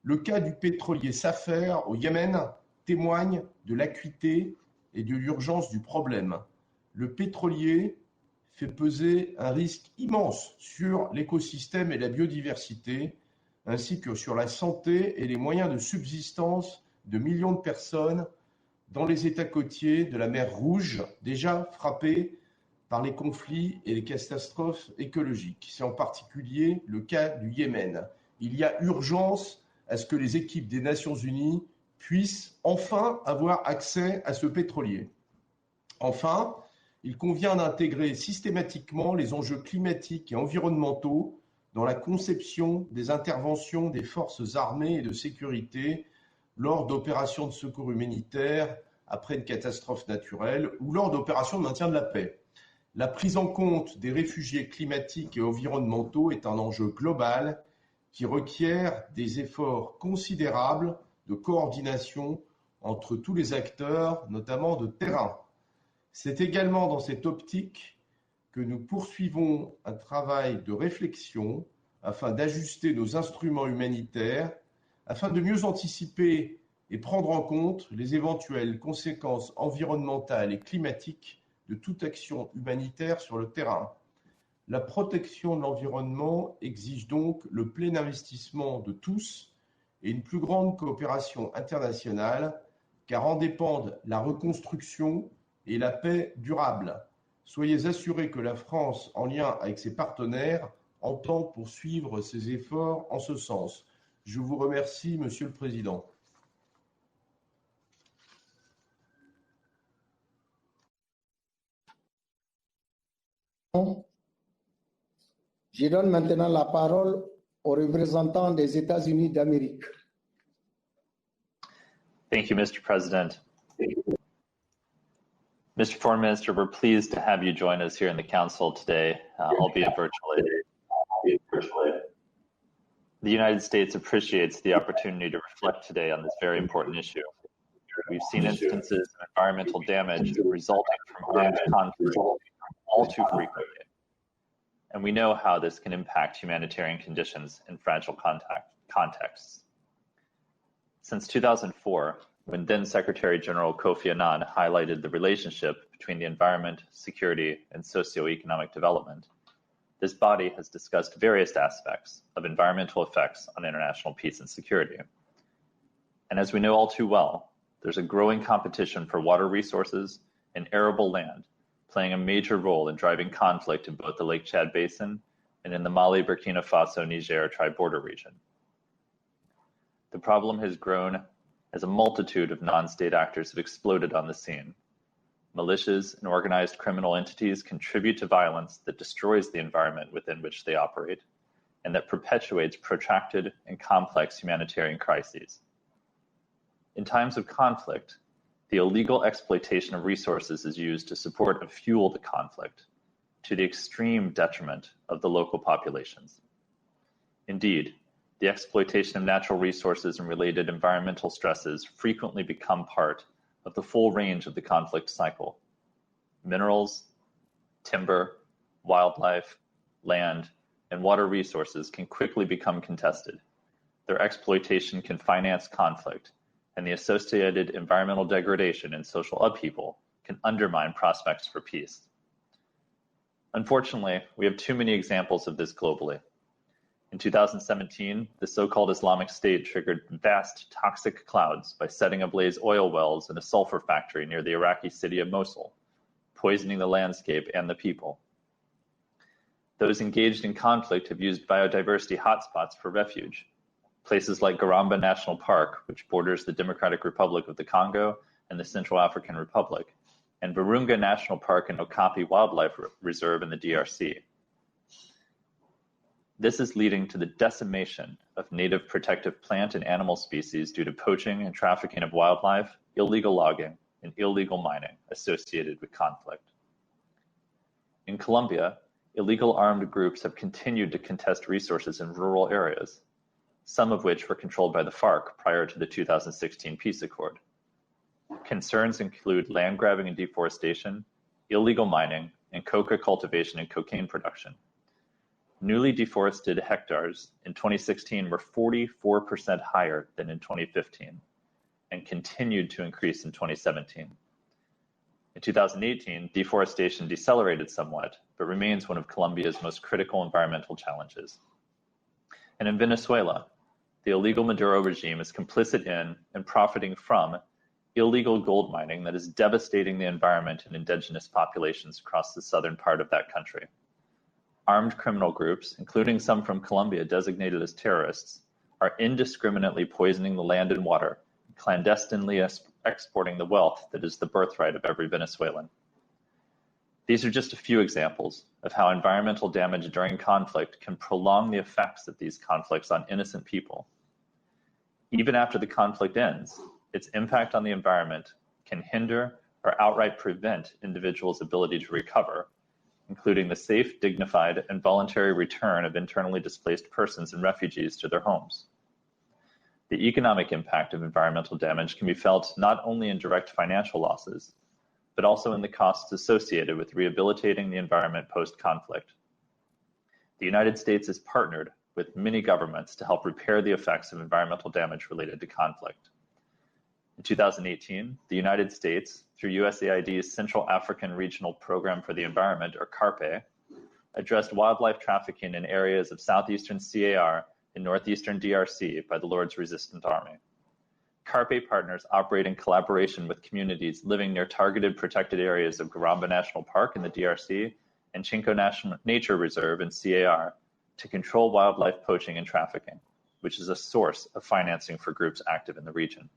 Le cas du pétrolier Safer au Yémen témoignent de l'acuité et de l'urgence du problème. Le pétrolier fait peser un risque immense sur l'écosystème et la biodiversité, ainsi que sur la santé et les moyens de subsistance de millions de personnes dans les États côtiers de la mer Rouge, déjà frappés par les conflits et les catastrophes écologiques. C'est en particulier le cas du Yémen. Il y a urgence à ce que les équipes des Nations Unies puissent enfin avoir accès à ce pétrolier. Enfin, il convient d'intégrer systématiquement les enjeux climatiques et environnementaux dans la conception des interventions des forces armées et de sécurité lors d'opérations de secours humanitaire après une catastrophe naturelle ou lors d'opérations de maintien de la paix. La prise en compte des réfugiés climatiques et environnementaux est un enjeu global qui requiert des efforts considérables de coordination entre tous les acteurs, notamment de terrain. C'est également dans cette optique que nous poursuivons un travail de réflexion afin d'ajuster nos instruments humanitaires, afin de mieux anticiper et prendre en compte les éventuelles conséquences environnementales et climatiques de toute action humanitaire sur le terrain. La protection de l'environnement exige donc le plein investissement de tous et une plus grande coopération internationale, car en dépendent la reconstruction et la paix durable. Soyez assurés que la France, en lien avec ses partenaires, entend poursuivre ses efforts en ce sens. Je vous remercie, Monsieur le Président. Je donne maintenant la parole aux représentants des États-Unis d'Amérique. Thank you, Mr. President. Mr. Foreign Minister, we're pleased to have you join us here in the Council today, albeit virtually. The United States appreciates the opportunity to reflect today on this very important issue. We've seen instances of environmental damage resulting from armed conflict all too frequently, and we know how this can impact humanitarian conditions in fragile contexts. Since 2004, when then Secretary General Kofi Annan highlighted the relationship between the environment, security, and socioeconomic development, this body has discussed various aspects of environmental effects on international peace and security. And as we know all too well, there's a growing competition for water resources and arable land, playing a major role in driving conflict in both the Lake Chad Basin and in the Mali, Burkina Faso, Niger tri-border region. The problem has grown as a multitude of non-state actors have exploded on the scene. Militias and organized criminal entities contribute to violence that destroys the environment within which they operate and that perpetuates protracted and complex humanitarian crises. In times of conflict, the illegal exploitation of resources is used to support and fuel the conflict, to the extreme detriment of the local populations. Indeed, the exploitation of natural resources and related environmental stresses frequently become part of the full range of the conflict cycle. Minerals, timber, wildlife, land, and water resources can quickly become contested. Their exploitation can finance conflict, and the associated environmental degradation and social upheaval can undermine prospects for peace. Unfortunately, we have too many examples of this globally. In 2017, the so-called Islamic State triggered vast toxic clouds by setting ablaze oil wells in a sulfur factory near the Iraqi city of Mosul, poisoning the landscape and the people. Those engaged in conflict have used biodiversity hotspots for refuge. Places like Garamba National Park, which borders the Democratic Republic of the Congo and the Central African Republic, and Virunga National Park and Okapi Wildlife Reserve in the DRC. This is leading to the decimation of native protective plant and animal species due to poaching and trafficking of wildlife, illegal logging, and illegal mining associated with conflict. In Colombia, illegal armed groups have continued to contest resources in rural areas, some of which were controlled by the FARC prior to the 2016 peace accord. Concerns include land grabbing and deforestation, illegal mining, and coca cultivation and cocaine production. Newly deforested hectares in 2016 were 44% higher than in 2015, and continued to increase in 2017. In 2018, deforestation decelerated somewhat, but remains one of Colombia's most critical environmental challenges. And in Venezuela, the illegal Maduro regime is complicit in and profiting from illegal gold mining that is devastating the environment and indigenous populations across the southern part of that country. Armed criminal groups, including some from Colombia designated as terrorists, are indiscriminately poisoning the land and water, clandestinely exporting the wealth that is the birthright of every Venezuelan. These are just a few examples of how environmental damage during conflict can prolong the effects of these conflicts on innocent people. Even after the conflict ends, its impact on the environment can hinder or outright prevent individuals' ability to recover, including the safe, dignified, and voluntary return of internally displaced persons and refugees to their homes. The economic impact of environmental damage can be felt not only in direct financial losses, but also in the costs associated with rehabilitating the environment post-conflict. The United States has partnered with many governments to help repair the effects of environmental damage related to conflict. In 2018, the United States, through USAID's Central African Regional Program for the Environment, or CARPE, addressed wildlife trafficking in areas of southeastern CAR and northeastern DRC by the Lord's Resistance Army. CARPE partners operate in collaboration with communities living near targeted protected areas of Garamba National Park in the DRC and Chinco National Nature Reserve in CAR to control wildlife poaching and trafficking, which is a source of financing for groups active in the region.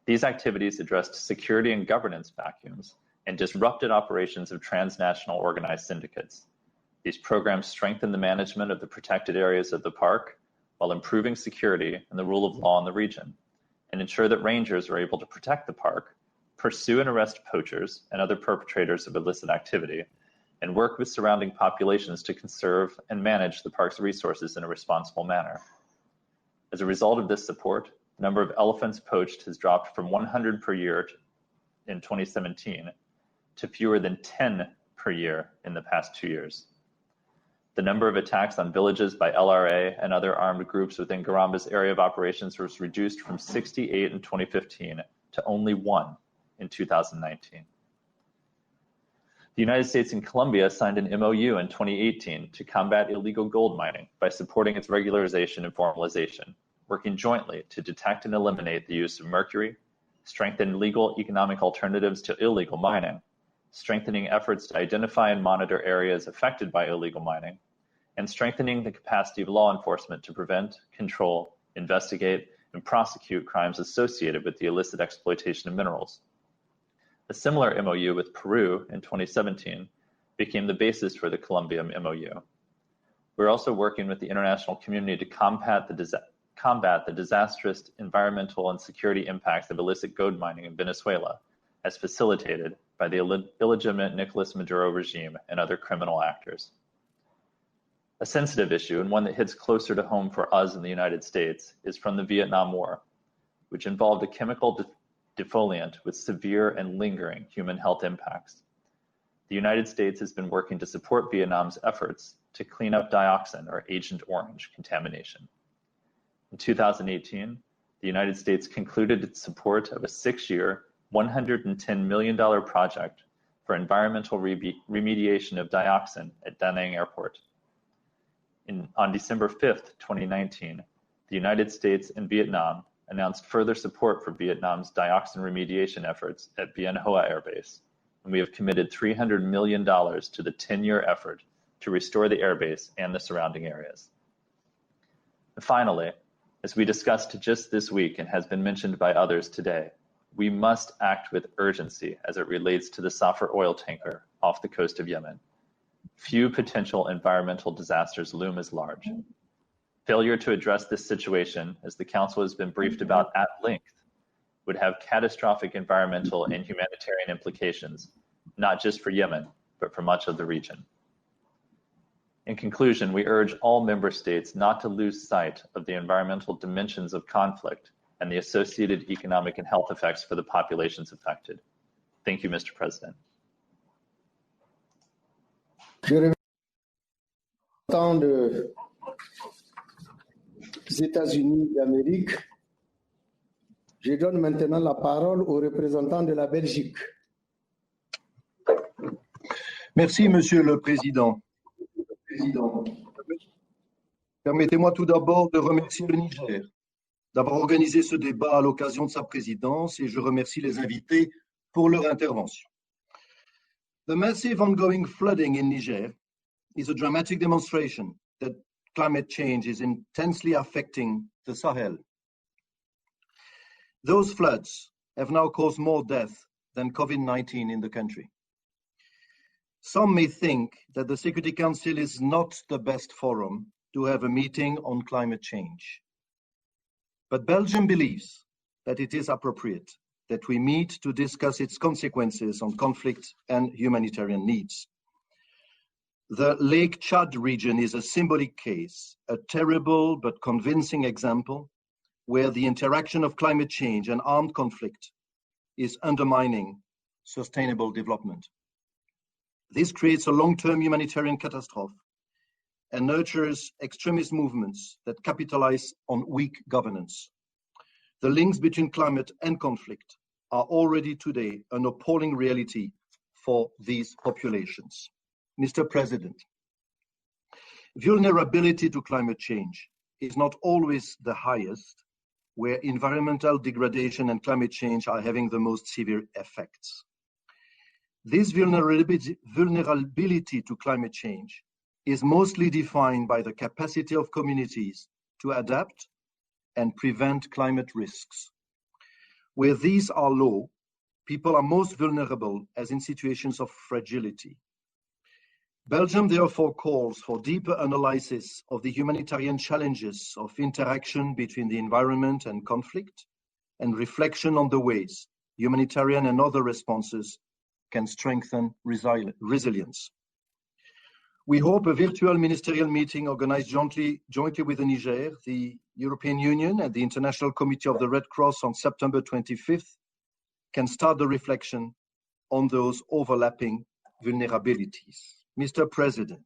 These activities addressed security and governance vacuums and disrupted operations of transnational organized syndicates. These programs strengthen the management of the protected areas of the park while improving security and the rule of law in the region, and ensure that rangers are able to protect the park, pursue and arrest poachers and other perpetrators of illicit activity, and work with surrounding populations to conserve and manage the park's resources in a responsible manner. As a result of this support, the number of elephants poached has dropped from 100 per year in 2017 to fewer than 10 per year in the past 2 years. The number of attacks on villages by LRA and other armed groups within Garamba's area of operations was reduced from 68 in 2015 to only 1 in 2019. The United States and Colombia signed an MOU in 2018 to combat illegal gold mining by supporting its regularization and formalization, working jointly to detect and eliminate the use of mercury, strengthen legal economic alternatives to illegal mining, strengthening efforts to identify and monitor areas affected by illegal mining, and strengthening the capacity of law enforcement to prevent, control, investigate, and prosecute crimes associated with the illicit exploitation of minerals. A similar MOU with Peru in 2017 became the basis for the Colombia MOU. We're also working with the international community to combat the disastrous environmental and security impacts of illicit gold mining in Venezuela, as facilitated by the illegitimate Nicolas Maduro regime and other criminal actors. A sensitive issue, and one that hits closer to home for us in the United States, is from the Vietnam War, which involved a chemical defoliant with severe and lingering human health impacts. The United States has been working to support Vietnam's efforts to clean up dioxin, or Agent Orange, contamination. In 2018, the United States concluded its support of a 6-year, $110 million project for environmental remediation of dioxin at Da Nang Airport. On December 5th, 2019, the United States and Vietnam announced further support for Vietnam's dioxin remediation efforts at Bien Hoa Air Base, and we have committed $300 million to the 10-year effort to restore the airbase and the surrounding areas. And finally, as we discussed just this week and has been mentioned by others today, we must act with urgency as it relates to the Safar oil tanker off the coast of Yemen. Few potential environmental disasters loom as large. Failure to address this situation, as the Council has been briefed about at length, would have catastrophic environmental and humanitarian implications, not just for Yemen, but for much of the region. In conclusion, we urge all member states not to lose sight of the environmental dimensions of conflict and the associated economic and health effects for the populations affected. Thank you, Mr. President. Je remercie des États-Unis d'Amérique. Je donne maintenant la parole au représentant de la Belgique. Merci, Monsieur le Président. Permettez-moi tout d'abord de remercier le Niger d'avoir organisé ce débat à l'occasion de sa présidence et je remercie les invités pour leur intervention. The massive ongoing flooding in Niger is a dramatic demonstration that climate change is intensely affecting the Sahel. Those floods have now caused more death than COVID-19 in the country. Some may think that the Security Council is not the best forum to have a meeting on climate change. But Belgium believes that it is appropriate that we meet to discuss its consequences on conflict and humanitarian needs. The Lake Chad region is a symbolic case, a terrible but convincing example where the interaction of climate change and armed conflict is undermining sustainable development. This creates a long-term humanitarian catastrophe and nurtures extremist movements that capitalize on weak governance. The links between climate and conflict are already today an appalling reality for these populations. Mr. President, vulnerability to climate change is not always the highest, where environmental degradation and climate change are having the most severe effects. This vulnerability to climate change is mostly defined by the capacity of communities to adapt and prevent climate risks. Where these are low, people are most vulnerable as in situations of fragility. Belgium therefore calls for deeper analysis of the humanitarian challenges of interaction between the environment and conflict, and reflection on the ways humanitarian and other responses can strengthen resilience. We hope a virtual ministerial meeting organized jointly with the Niger, the European Union, and the International Committee of the Red Cross on September 25th can start the reflection on those overlapping vulnerabilities. Mr. President,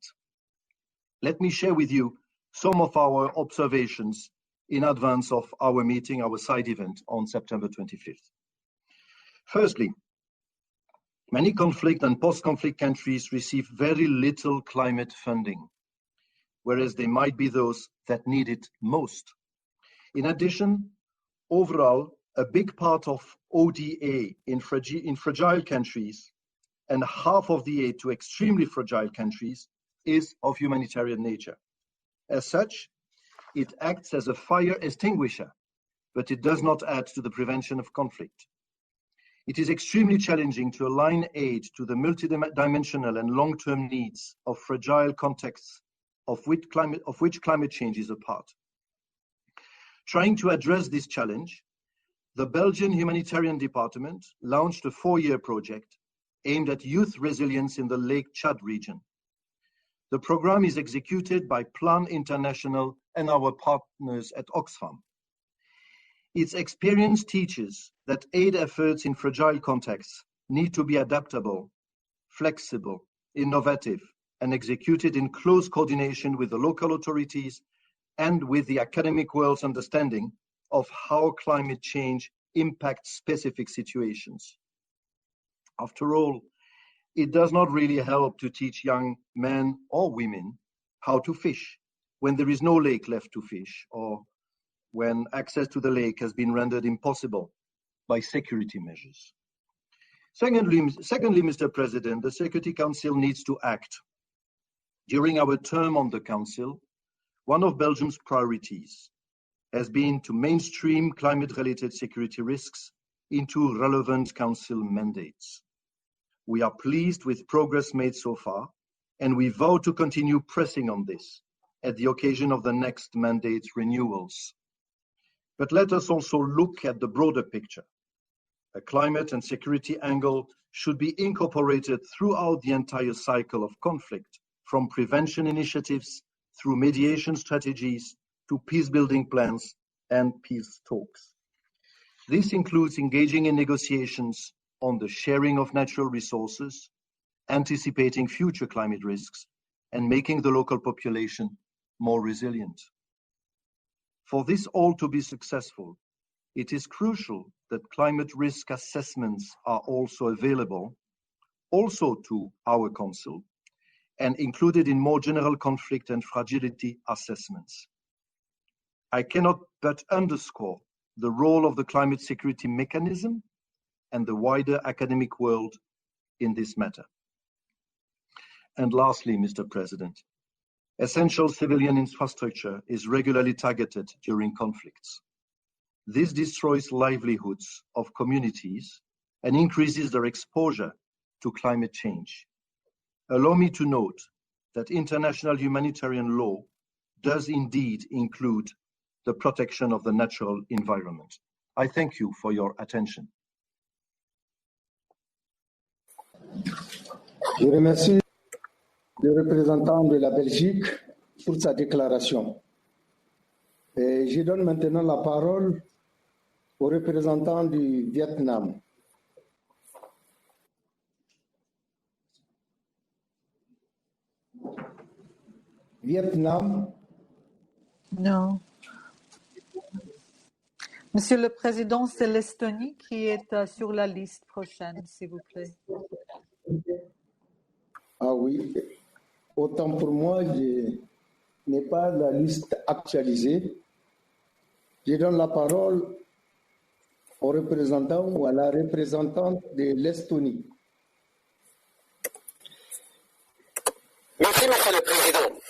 let me share with you some of our observations in advance of our meeting, our side event on September 25th. Firstly, many conflict and post-conflict countries receive very little climate funding, whereas they might be those that need it most. In addition, overall, a big part of ODA in fragile countries and half of the aid to extremely fragile countries is of humanitarian nature. As such, it acts as a fire extinguisher, but it does not add to the prevention of conflict. It is extremely challenging to align aid to the multidimensional and long-term needs of fragile contexts of which climate change is a part. Trying to address this challenge, the Belgian Humanitarian Department launched a 4-year project aimed at youth resilience in the Lake Chad region. The program is executed by Plan International and our partners at Oxfam. Its experience teaches that aid efforts in fragile contexts need to be adaptable, flexible, innovative, and executed in close coordination with the local authorities and with the academic world's understanding of how climate change impacts specific situations. After all, it does not really help to teach young men or women how to fish when there is no lake left to fish, or when access to the lake has been rendered impossible by security measures. Secondly, Mr. President, the Security Council needs to act. During our term on the Council, one of Belgium's priorities has been to mainstream climate-related security risks into relevant Council mandates. We are pleased with progress made so far, and we vow to continue pressing on this at the occasion of the next mandate renewals. But let us also look at the broader picture. A climate and security angle should be incorporated throughout the entire cycle of conflict, from prevention initiatives through mediation strategies to peace-building plans and peace talks. This includes engaging in negotiations on the sharing of natural resources, anticipating future climate risks, and making the local population more resilient. For this all to be successful, it is crucial that climate risk assessments are also available, also to our Council, and included in more general conflict and fragility assessments. I cannot but underscore the role of the climate security mechanism and the wider academic world in this matter. And lastly, Mr. President, essential civilian infrastructure is regularly targeted during conflicts. This destroys livelihoods of communities and increases their exposure to climate change. Allow me to note that international humanitarian law does indeed include the protection of the natural environment. I thank you for your attention. Je remercie le représentant de la Belgique pour sa déclaration. Et je donne maintenant la parole au représentant du Vietnam. Vietnam. Non. Monsieur le Président, c'est l'Estonie qui est sur la liste prochaine, s'il vous plaît. Ah oui, autant pour moi, je n'ai pas la liste actualisée. Je donne la parole au représentant ou à la représentante de l'Estonie. Merci, Monsieur le Président.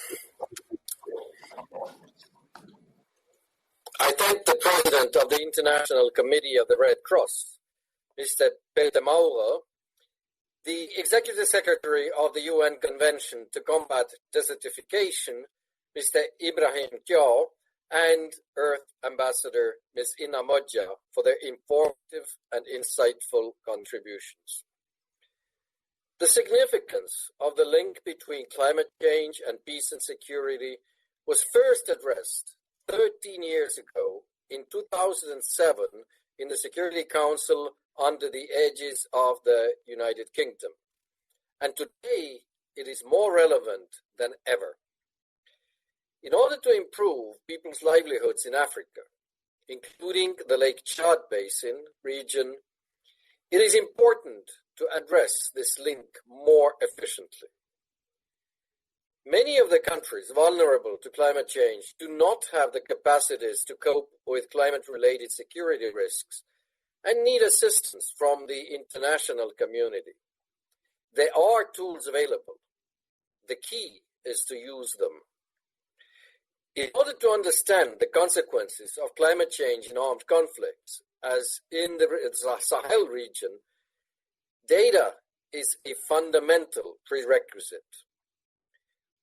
I thank the President of the International Committee of the Red Cross, Mr. Peter Mauro, the Executive Secretary of the UN Convention to Combat Desertification, Mr. Ibrahim Kyo, and Earth Ambassador Ms. Ina Modja for their informative and insightful contributions. The significance of the link between climate change and peace and security was first addressed 13 years ago in 2007 in the Security Council under the aegis of the United Kingdom. And today it is more relevant than ever. In order to improve people's livelihoods in Africa, including the Lake Chad Basin region, it is important to address this link more efficiently. Many of the countries vulnerable to climate change do not have the capacities to cope with climate-related security risks and need assistance from the international community. There are tools available. The key is to use them. In order to understand the consequences of climate change in armed conflicts, as in the Sahel region, data is a fundamental prerequisite.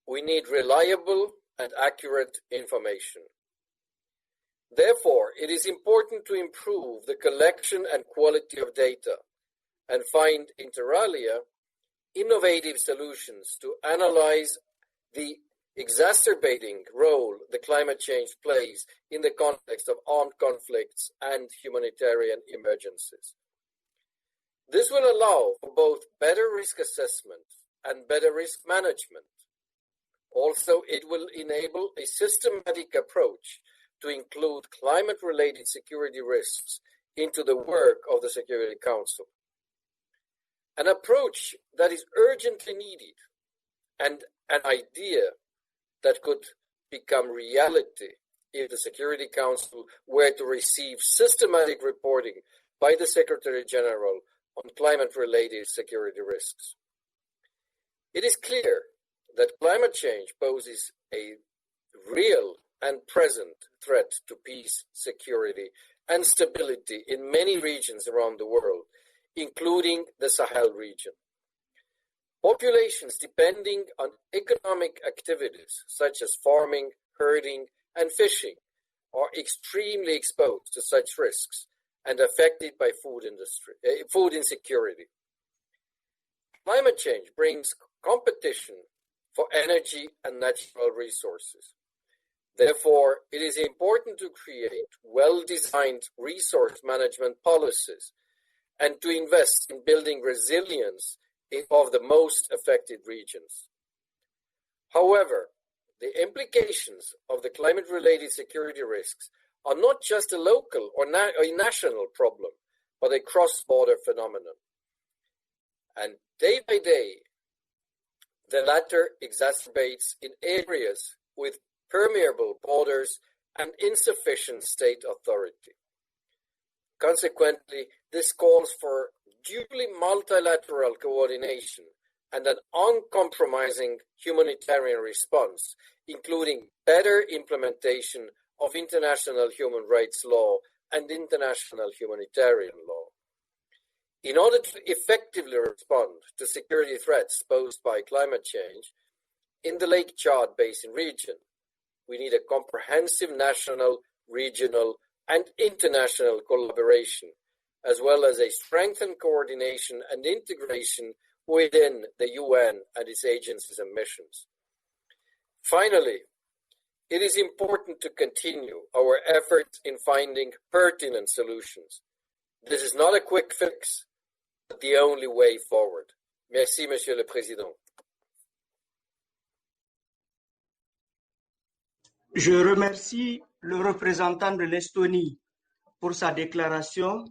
We need reliable and accurate information. Therefore, it is important to improve the collection and quality of data and find, inter alia, innovative solutions to analyze the exacerbating role the climate change plays in the context of armed conflicts and humanitarian emergencies. This will allow for both better risk assessment and better risk management. Also, it will enable a systematic approach to include climate-related security risks into the work of the Security Council. An approach that is urgently needed and an idea that could become reality if the Security Council were to receive systematic reporting by the Secretary General on climate-related security risks. It is clear that climate change poses a real and present threat to peace, security, and stability in many regions around the world, including the Sahel region. Populations depending on economic activities such as farming, herding, and fishing are extremely exposed to such risks and affected by food insecurity. Climate change brings competition for energy and natural resources. Therefore, it is important to create well-designed resource management policies and to invest in building resilience of the most affected regions. However, the implications of the climate-related security risks are not just a local or a national problem, but a cross-border phenomenon. And day by day, the latter exacerbates in areas with permeable borders and insufficient state authority. Consequently, this calls for duly multilateral coordination and an uncompromising humanitarian response, including better implementation of international human rights law and international humanitarian law. In order to effectively respond to security threats posed by climate change in the Lake Chad Basin region, we need a comprehensive national, regional, and international collaboration, as well as a strengthened coordination and integration within the UN and its agencies and missions. Finally, it is important to continue our efforts in finding pertinent solutions. This is not a quick fix, but the only way forward. Merci, Monsieur le Président. Je remercie le représentant de l'Estonie pour sa déclaration.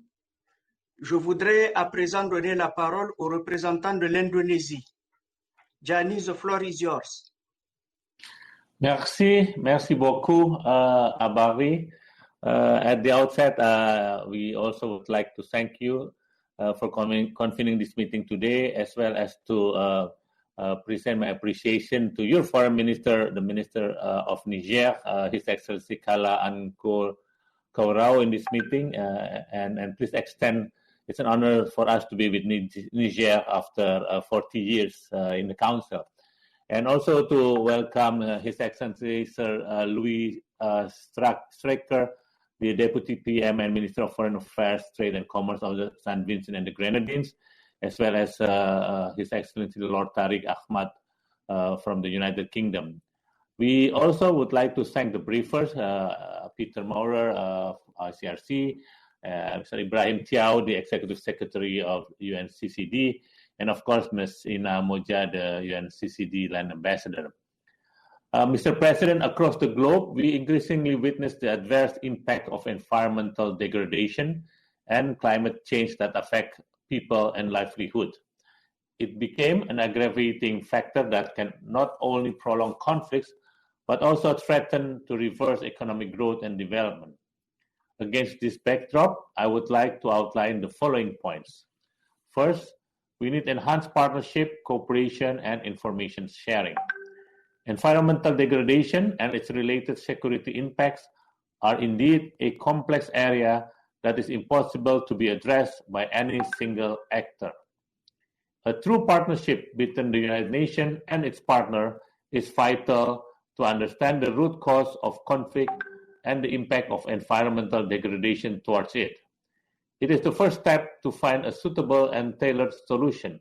Je voudrais à présent donner la parole au représentant de l'Indonésie. Gianni, the floor is yours. Merci beaucoup, Abari. At the outset, we also would like to thank you for convening this meeting today, as well as to present my appreciation to your foreign minister, the Minister of Niger, His Excellency Kala Kaurau, in this meeting, and please extend. It's an honor for us to be with Niger after 40 years in the Council. And also to welcome His Excellency Sir Louis Straker, the Deputy PM and Minister of Foreign Affairs, Trade and Commerce of the St. Vincent and the Grenadines, as well as His Excellency Lord Tariq Ahmad from the United Kingdom. We also would like to thank the briefers, Peter Maurer of ICRC, Mr. Ibrahim Tiao, the Executive Secretary of UNCCD, and of course, Ms. Ina Moja, the UNCCD Land Ambassador. Mr. President, across the globe, we increasingly witness the adverse impact of environmental degradation and climate change that affect people and livelihood. It became an aggravating factor that can not only prolong conflicts, but also threaten to reverse economic growth and development. Against this backdrop, I would like to outline the following points. First, we need enhanced partnership, cooperation, and information sharing. Environmental degradation and its related security impacts are indeed a complex area that is impossible to be addressed by any single actor. A true partnership between the United Nations and its partner is vital to understand the root cause of conflict and the impact of environmental degradation towards it. It is the first step to find a suitable and tailored solution.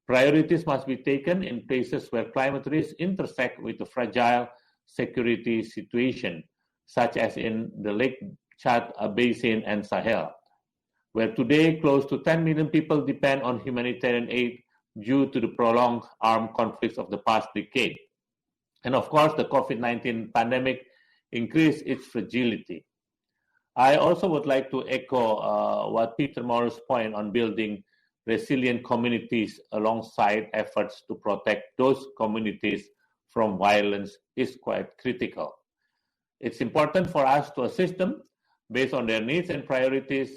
Priorities must be taken in places where climate risks intersect with the fragile security situation, such as in the Lake Chad Basin and Sahel, where today close to 10 million people depend on humanitarian aid due to the prolonged armed conflicts of the past decade. And of course, the COVID-19 pandemic increased its fragility. I also would like to echo what Peter Morris' point on building resilient communities alongside efforts to protect those communities from violence is quite critical. It's important for us to assist them based on their needs and priorities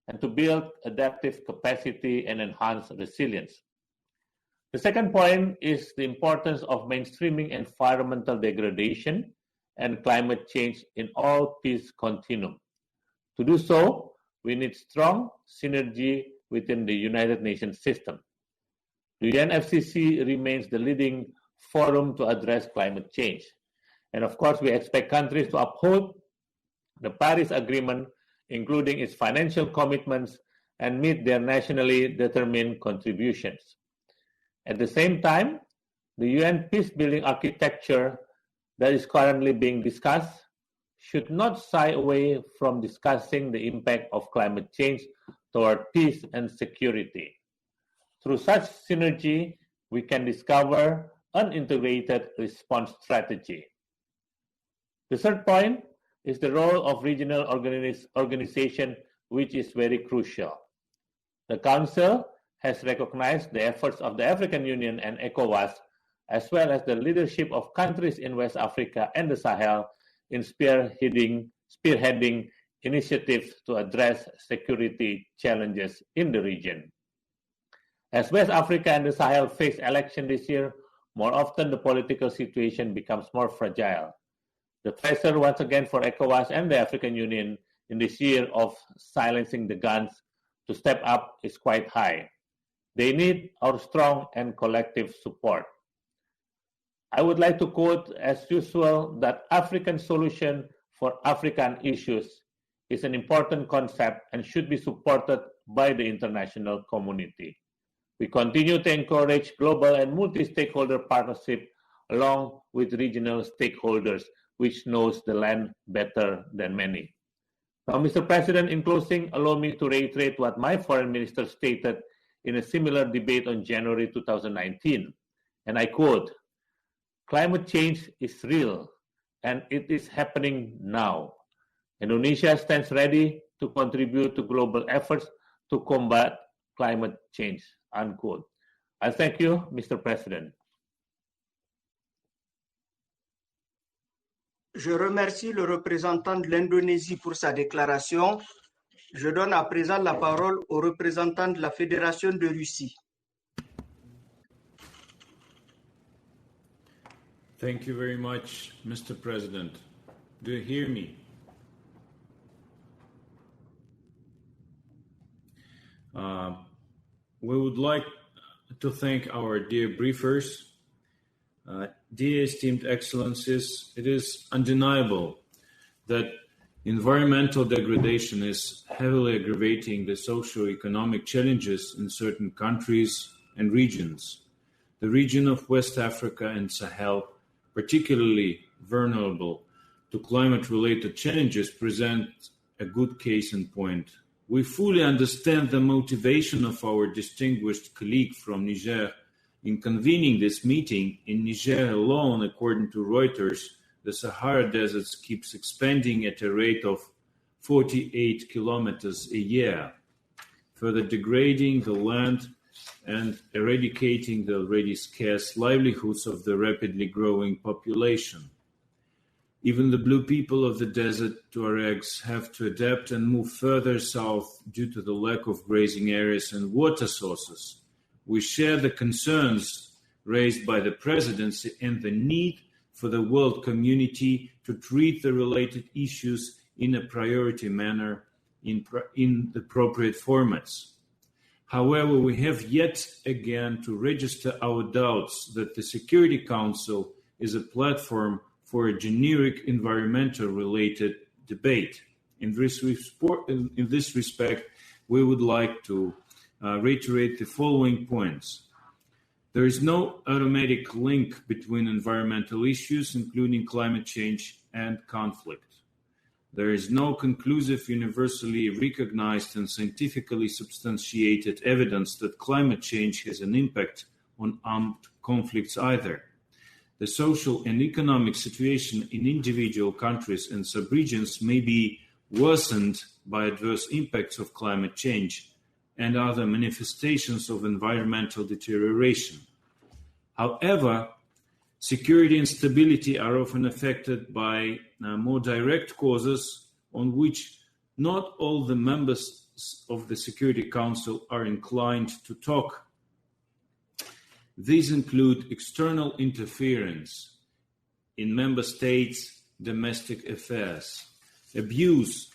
and to build adaptive capacity and enhance resilience. The second point is the importance of mainstreaming environmental degradation and climate change in all peace continuum. To do so, we need strong synergy within the United Nations system. The UNFCCC remains the leading forum to address climate change. And of course, we expect countries to uphold the Paris Agreement, including its financial commitments, and meet their nationally determined contributions. At the same time, the UN peace-building architecture that is currently being discussed should not shy away from discussing the impact of climate change toward peace and security. Through such synergy, we can discover an integrated response strategy. The third point, is the role of regional organization, which is very crucial. The Council has recognized the efforts of the African Union and ECOWAS, as well as the leadership of countries in West Africa and the Sahel in spearheading initiatives to address security challenges in the region. As West Africa and the Sahel face election this year, more often the political situation becomes more fragile. The pressure once again for ECOWAS and the African Union in this year of silencing the guns to step up is quite high. They need our strong and collective support. I would like to quote, as usual, that African solution for African issues is an important concept and should be supported by the international community. We continue to encourage global and multi-stakeholder partnership along with regional stakeholders, which knows the land better than many. Now, Mr. President, in closing, allow me to reiterate what my foreign minister stated in a similar debate on January 2019, and I quote, "Climate change is real, and it is happening now. Indonesia stands ready to contribute to global efforts to combat climate change," unquote. I thank you, Mr. President. Je remercie le représentant de l'Indonésie pour sa déclaration. Je donne à présent la parole au représentant de la Fédération de Russie. Thank you very much, Mr. President. Do you hear me? We would like to thank our dear briefers. Dear esteemed excellencies, it is undeniable that environmental degradation is heavily aggravating the socio-economic challenges in certain countries and regions. The region of West Africa and Sahel, particularly vulnerable to climate-related challenges, present a good case in point. We fully understand the motivation of our distinguished colleague from Niger in convening this meeting. In Niger alone, according to Reuters, the Sahara Desert keeps expanding at a rate of 48 kilometers a year, further degrading the land and eradicating the already scarce livelihoods of the rapidly growing population. Even the blue people of the desert Tuaregs have to adapt and move further south due to the lack of grazing areas and water sources. We share the concerns raised by the presidency and the need for the world community to treat the related issues in a priority manner in the appropriate formats. However, we have yet again to register our doubts that the Security Council is a platform for a generic environmental-related debate. In this respect, we would like to reiterate the following points. There is no automatic link between environmental issues, including climate change and conflict. There is no conclusive, universally recognized and scientifically substantiated evidence that climate change has an impact on armed conflicts either. The social and economic situation in individual countries and subregions may be worsened by adverse impacts of climate change and other manifestations of environmental deterioration. However, security and stability are often affected by more direct causes on which not all the members of the Security Council are inclined to talk. These include external interference in member states' domestic affairs, abuse,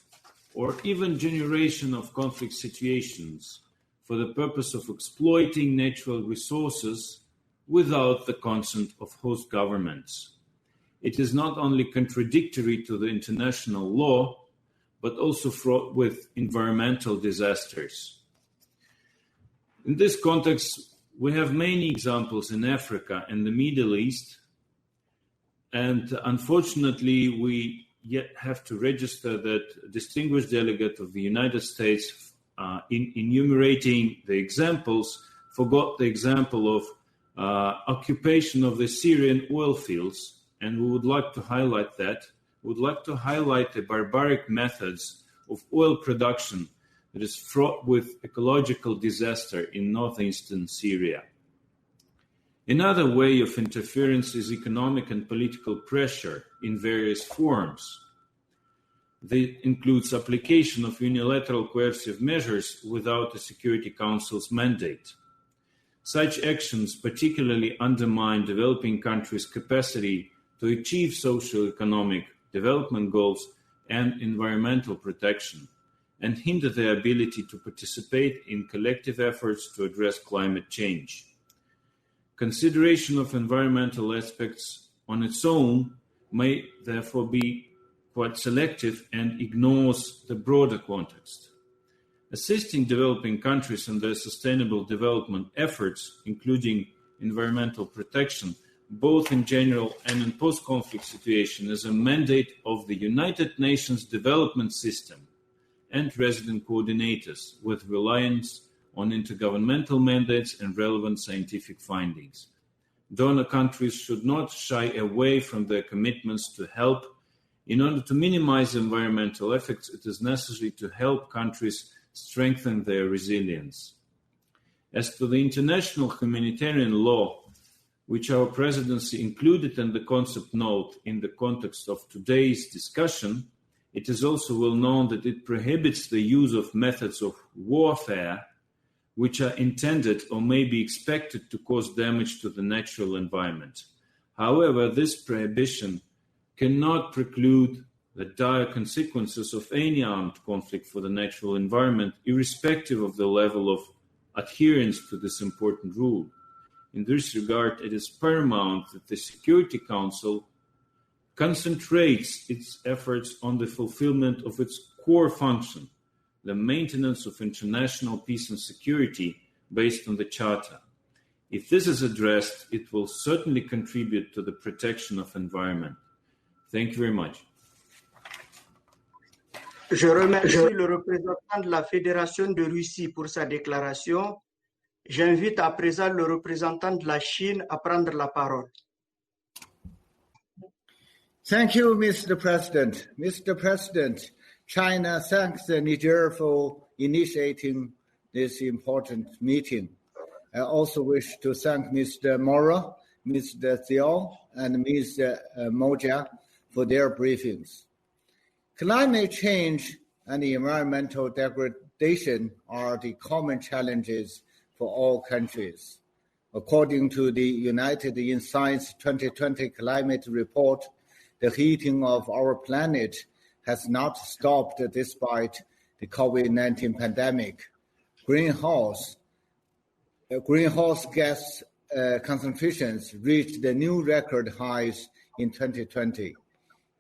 or even generation of conflict situations for the purpose of exploiting natural resources without the consent of host governments. It is not only contradictory to the international law, but also fraught with environmental disasters. In this context, we have many examples in Africa and the Middle East, and unfortunately, we yet have to register that a distinguished delegate of the United States, in enumerating the examples, forgot the example of occupation of the Syrian oil fields, and we would like to highlight that would like to highlight the barbaric methods of oil production that is fraught with ecological disaster in northeastern Syria. Another way of interference is economic and political pressure in various forms. This includes application of unilateral coercive measures without the Security Council's mandate. Such actions particularly undermine developing countries' capacity to achieve socio-economic development goals and environmental protection, and hinder their ability to participate in collective efforts to address climate change. Consideration of environmental aspects on its own may therefore be quite selective and ignores the broader context. Assisting developing countries in their sustainable development efforts, including environmental protection, both in general and in post-conflict situations, is a mandate of the United Nations Development System and resident coordinators, with reliance on intergovernmental mandates and relevant scientific findings. Donor countries should not shy away from their commitments to help. In order to minimize environmental effects, it is necessary to help countries strengthen their resilience. As to the international humanitarian law, which our presidency included in the concept note in the context of today's discussion, it is also well known that it prohibits the use of methods of warfare which are intended or may be expected to cause damage to the natural environment. However, this prohibition cannot preclude the dire consequences of any armed conflict for the natural environment, irrespective of the level of adherence to this important rule. In this regard, it is paramount that the Security Council concentrates its efforts on the fulfillment of its core function, the maintenance of international peace and security based on the Charter. If this is addressed, it will certainly contribute to the protection of environment. Thank you very much. Je remercie le représentant de la Fédération de Russie pour sa déclaration. J'invite à présent le représentant de la Chine à prendre la parole. Thank you, Mr. President. Mr. President, China thanks Niger for initiating this important meeting. I also wish to thank Mr. Mora, Mr. Thiel, and Ms. Moja for their briefings. Climate change and environmental degradation are the common challenges for all countries. According to the United in Science 2020 climate report, the heating of our planet has not stopped despite the COVID-19 pandemic. Greenhouse gas concentrations reached the new record highs in 2020.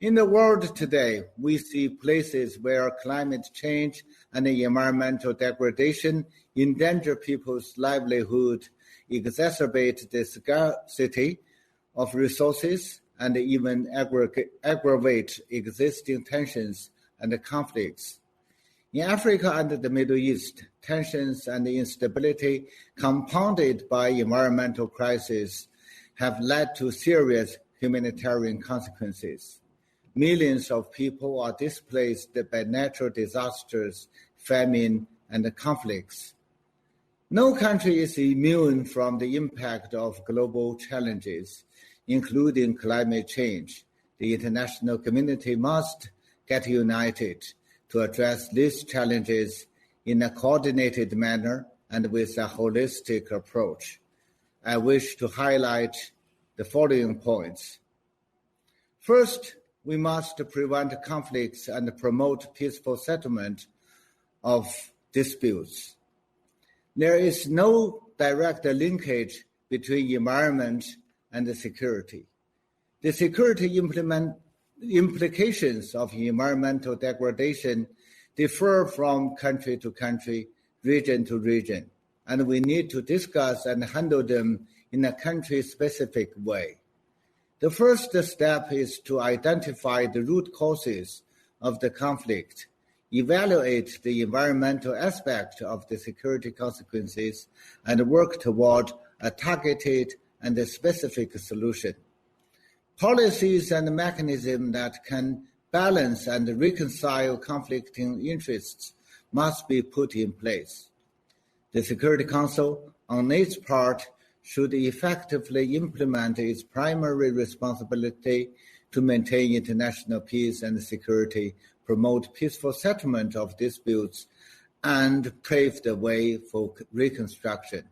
In the world today, we see places where climate change and environmental degradation endanger people's livelihood, exacerbate the scarcity of resources, and even aggravate existing tensions and conflicts. In Africa and the Middle East, tensions and instability compounded by environmental crises have led to serious humanitarian consequences. Millions of people are displaced by natural disasters, famine, and conflicts. No country is immune from the impact of global challenges, including climate change. The international community must get united to address these challenges in a coordinated manner and with a holistic approach. I wish to highlight the following points. First, we must prevent conflicts and promote peaceful settlement of disputes. There is no direct linkage between environment and security. The security implications of environmental degradation differ from country to country, region to region, and we need to discuss and handle them in a country-specific way. The first step is to identify the root causes of the conflict, evaluate the environmental aspect of the security consequences, and work toward a targeted and a specific solution. Policies and mechanisms that can balance and reconcile conflicting interests must be put in place. The Security Council, on its part, should effectively implement its primary responsibility to maintain international peace and security, promote peaceful settlement of disputes, and pave the way for reconstruction.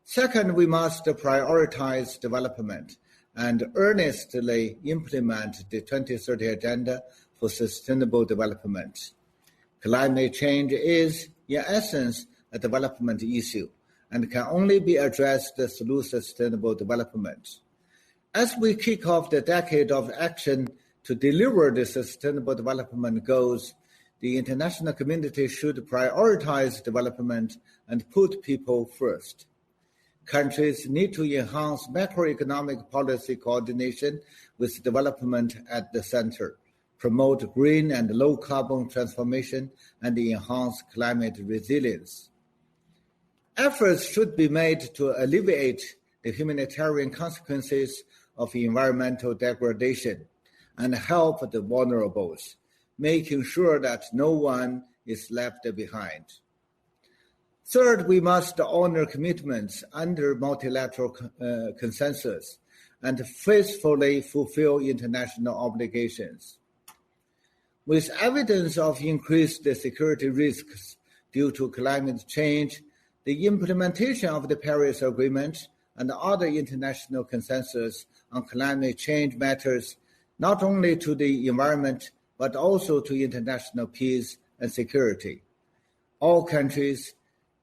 Second, we must prioritize development and earnestly implement the 2030 Agenda for Sustainable Development. Climate change is, in essence, a development issue and can only be addressed through sustainable development. As we kick off the decade of action to deliver the Sustainable Development Goals, the international community should prioritize development and put people first. Countries need to enhance macroeconomic policy coordination with development at the center, promote green and low-carbon transformation, and enhance climate resilience. Efforts should be made to alleviate the humanitarian consequences of environmental degradation and help the vulnerables, making sure that no one is left behind. Third, we must honor commitments under multilateral consensus and faithfully fulfill international obligations. With evidence of increased security risks due to climate change, the implementation of the Paris Agreement and other international consensus on climate change matters not only to the environment but also to international peace and security. All countries,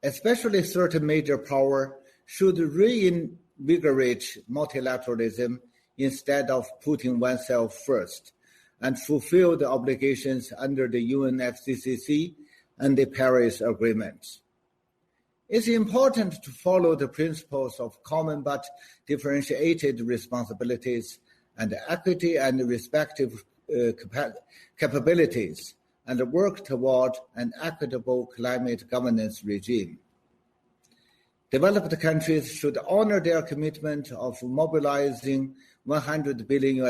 especially certain major powers, should reinvigorate multilateralism instead of putting oneself first and fulfill the obligations under the UNCCD and the Paris Agreement. It's important to follow the principles of common but differentiated responsibilities and equity and respective capabilities and work toward an equitable climate governance regime. Developed countries should honor their commitment of mobilizing $100 billion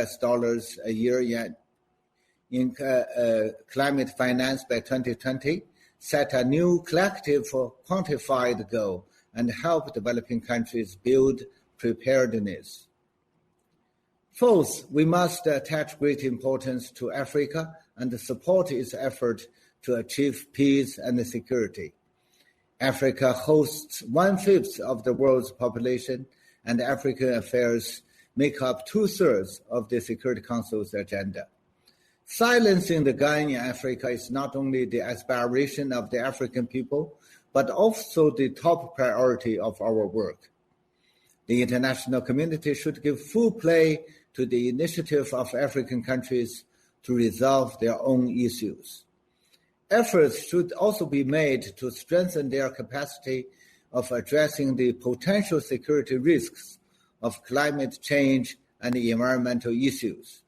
a year in climate finance by 2020, set a new collective quantified goal, and help developing countries build preparedness. Fourth, we must attach great importance to Africa and support its effort to achieve peace and security. Africa hosts 1/5 of the world's population, and African affairs make up 2/3 of the Security Council's agenda. Silencing the gun in Africa is not only the aspiration of the African people, but also the top priority of our work. The international community should give full play to the initiative of African countries to resolve their own issues. Efforts should also be made to strengthen their capacity of addressing the potential security risks of climate change and environmental issues.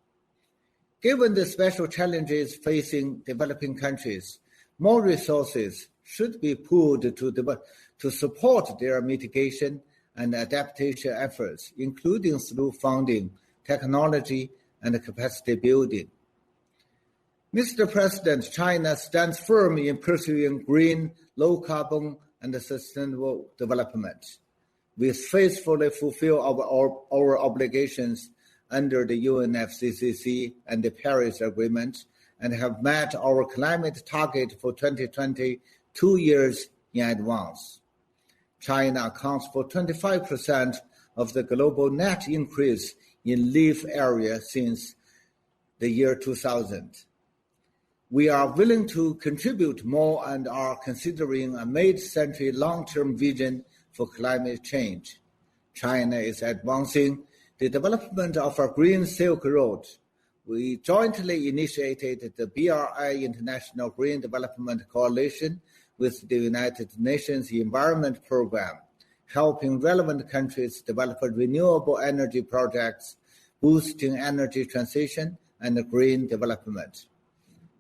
Given the special challenges facing developing countries, more resources should be pooled to support their mitigation and adaptation efforts, including through funding, technology, and capacity building. Mr. President, China stands firm in pursuing green, low-carbon, and sustainable development. We faithfully fulfill our obligations under the UNCCD and the Paris Agreement and have met our climate target for 2020 2 years in advance. China accounts for 25% of the global net increase in leaf area since the year 2000. We are willing to contribute more and are considering a mid-century long-term vision for climate change. China is advancing the development of a Green Silk Road. We jointly initiated the BRI International Green Development Coalition with the United Nations Environment Programme, helping relevant countries develop renewable energy projects, boosting energy transition and green development.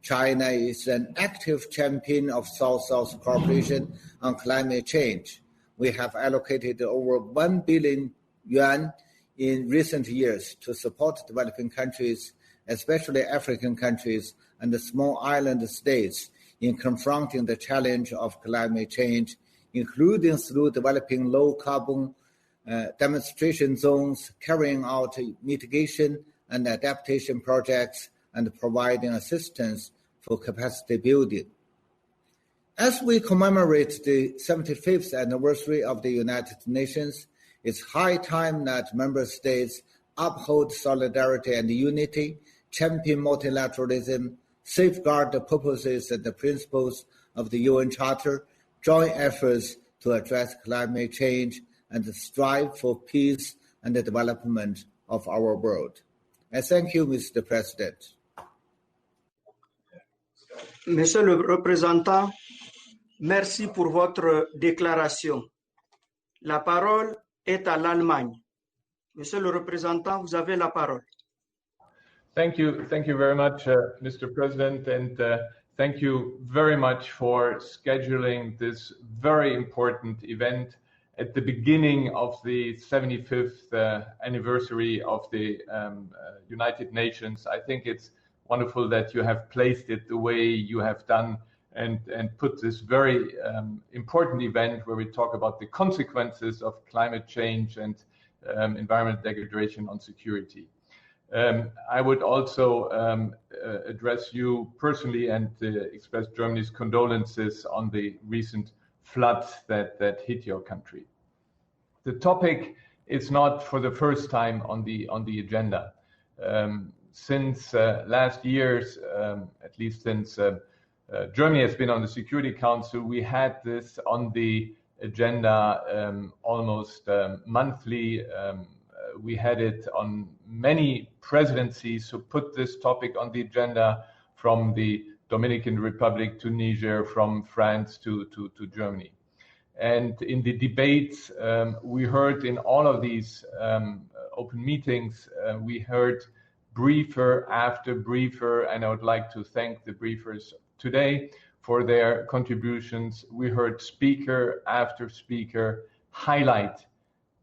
China is an active champion of South-South cooperation on climate change. We have allocated over 1 billion yuan in recent years to support developing countries especially African countries and the small island states, in confronting the challenge of climate change, including through developing low-carbon demonstration zones, carrying out mitigation and adaptation projects, and providing assistance for capacity building. As we commemorate the 75th anniversary of the United Nations, it's high time that member states uphold solidarity and unity, champion multilateralism, safeguard the purposes and the principles of the UN Charter, join efforts to address climate change, and strive for peace and the development of our world. I thank you, Mr. President. Monsieur le représentant, merci pour votre déclaration. La parole est à l'Allemagne. Monsieur le représentant, vous avez la parole. Thank you very much, Mr. President, and thank you very much for scheduling this very important event at the beginning of the 75th anniversary of the United Nations. I think it's wonderful that you have placed it the way you have done and put this very important event where we talk about the consequences of climate change and environmental degradation on security. I would also address you personally and express Germany's condolences on the recent floods that hit your country. The topic is not for the first time on the agenda. Since last year's, at least since Germany has been on the Security Council, we had this on the agenda almost monthly. We had it on many presidencies who put this topic on the agenda, from the Dominican Republic to Niger, from France to Germany. And in the debates, we heard in all of these open meetings, we heard briefer after briefer, and I would like to thank the briefers today for their contributions. We heard speaker after speaker highlight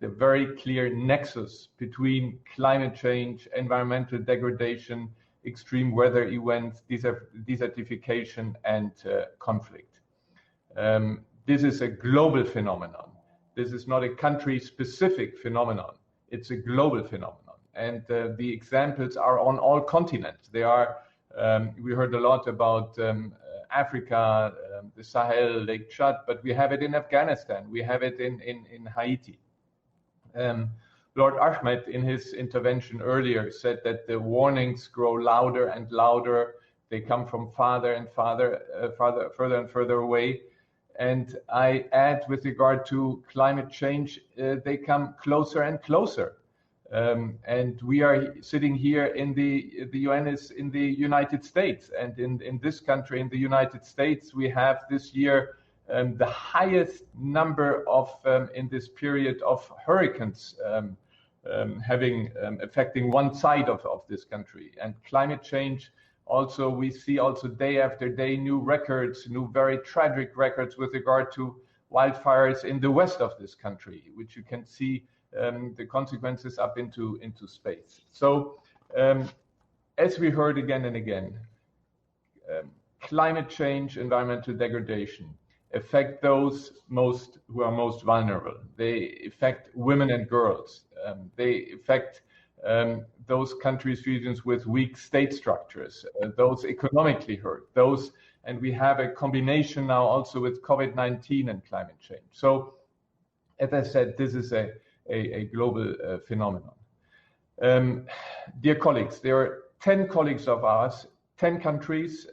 the very clear nexus between climate change, environmental degradation, extreme weather events, desertification, and conflict. This is a global phenomenon. This is not a country-specific phenomenon. It's a global phenomenon. And the examples are on all continents. They are, we heard a lot about Africa, the Sahel, Lake Chad, but we have it in Afghanistan. We have it in Haiti. Lord Ahmed, in his intervention earlier, said that the warnings grow louder and louder. They come from further and further away. And I add, with regard to climate change, they come closer and closer. And we are sitting here in the UN is in the United States, and in this country, in the United States, we have this year the highest number of in this period of hurricanes affecting one side of this country. And climate change, also we see also day after day new records, new very tragic records with regard to wildfires in the west of this country, which you can see the consequences up into space. So as we heard again and again, climate change, environmental degradation affect those who are most vulnerable. They affect women and girls. They affect those countries, regions with weak state structures, those economically hurt, those, and we have a combination now also with COVID-19 and climate change. So, as I said, this is a global phenomenon. Dear colleagues, there are 10 colleagues of ours, 10 countries,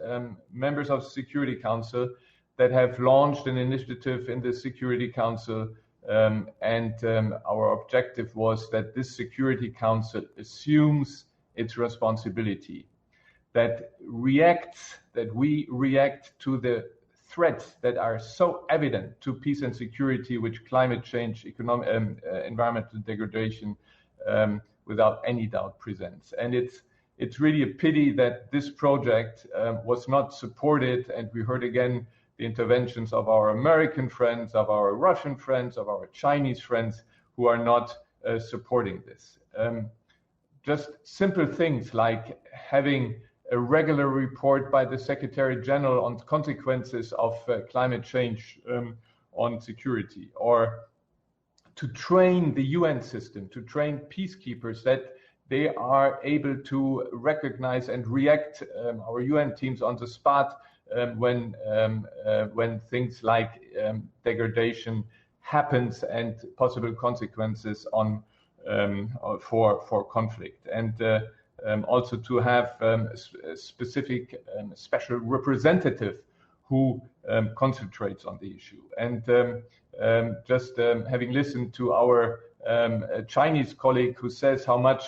members of the Security Council, that have launched an initiative in the Security Council, and our objective was that this Security Council assumes its responsibility, that we react to the threats that are so evident to peace and security, which climate change, environmental degradation, without any doubt presents. And it's really a pity that this project was not supported, and we heard again the interventions of our American friends, of our Russian friends, of our Chinese friends, who are not supporting this. just simple things like having a regular report by the Secretary General on consequences of climate change on security, or to train the UN system, to train peacekeepers that they are able to recognize and react our UN teams on the spot when things like degradation happens and possible consequences on for conflict, and also to have a specific special representative who concentrates on the issue. And just having listened to our Chinese colleague who says how much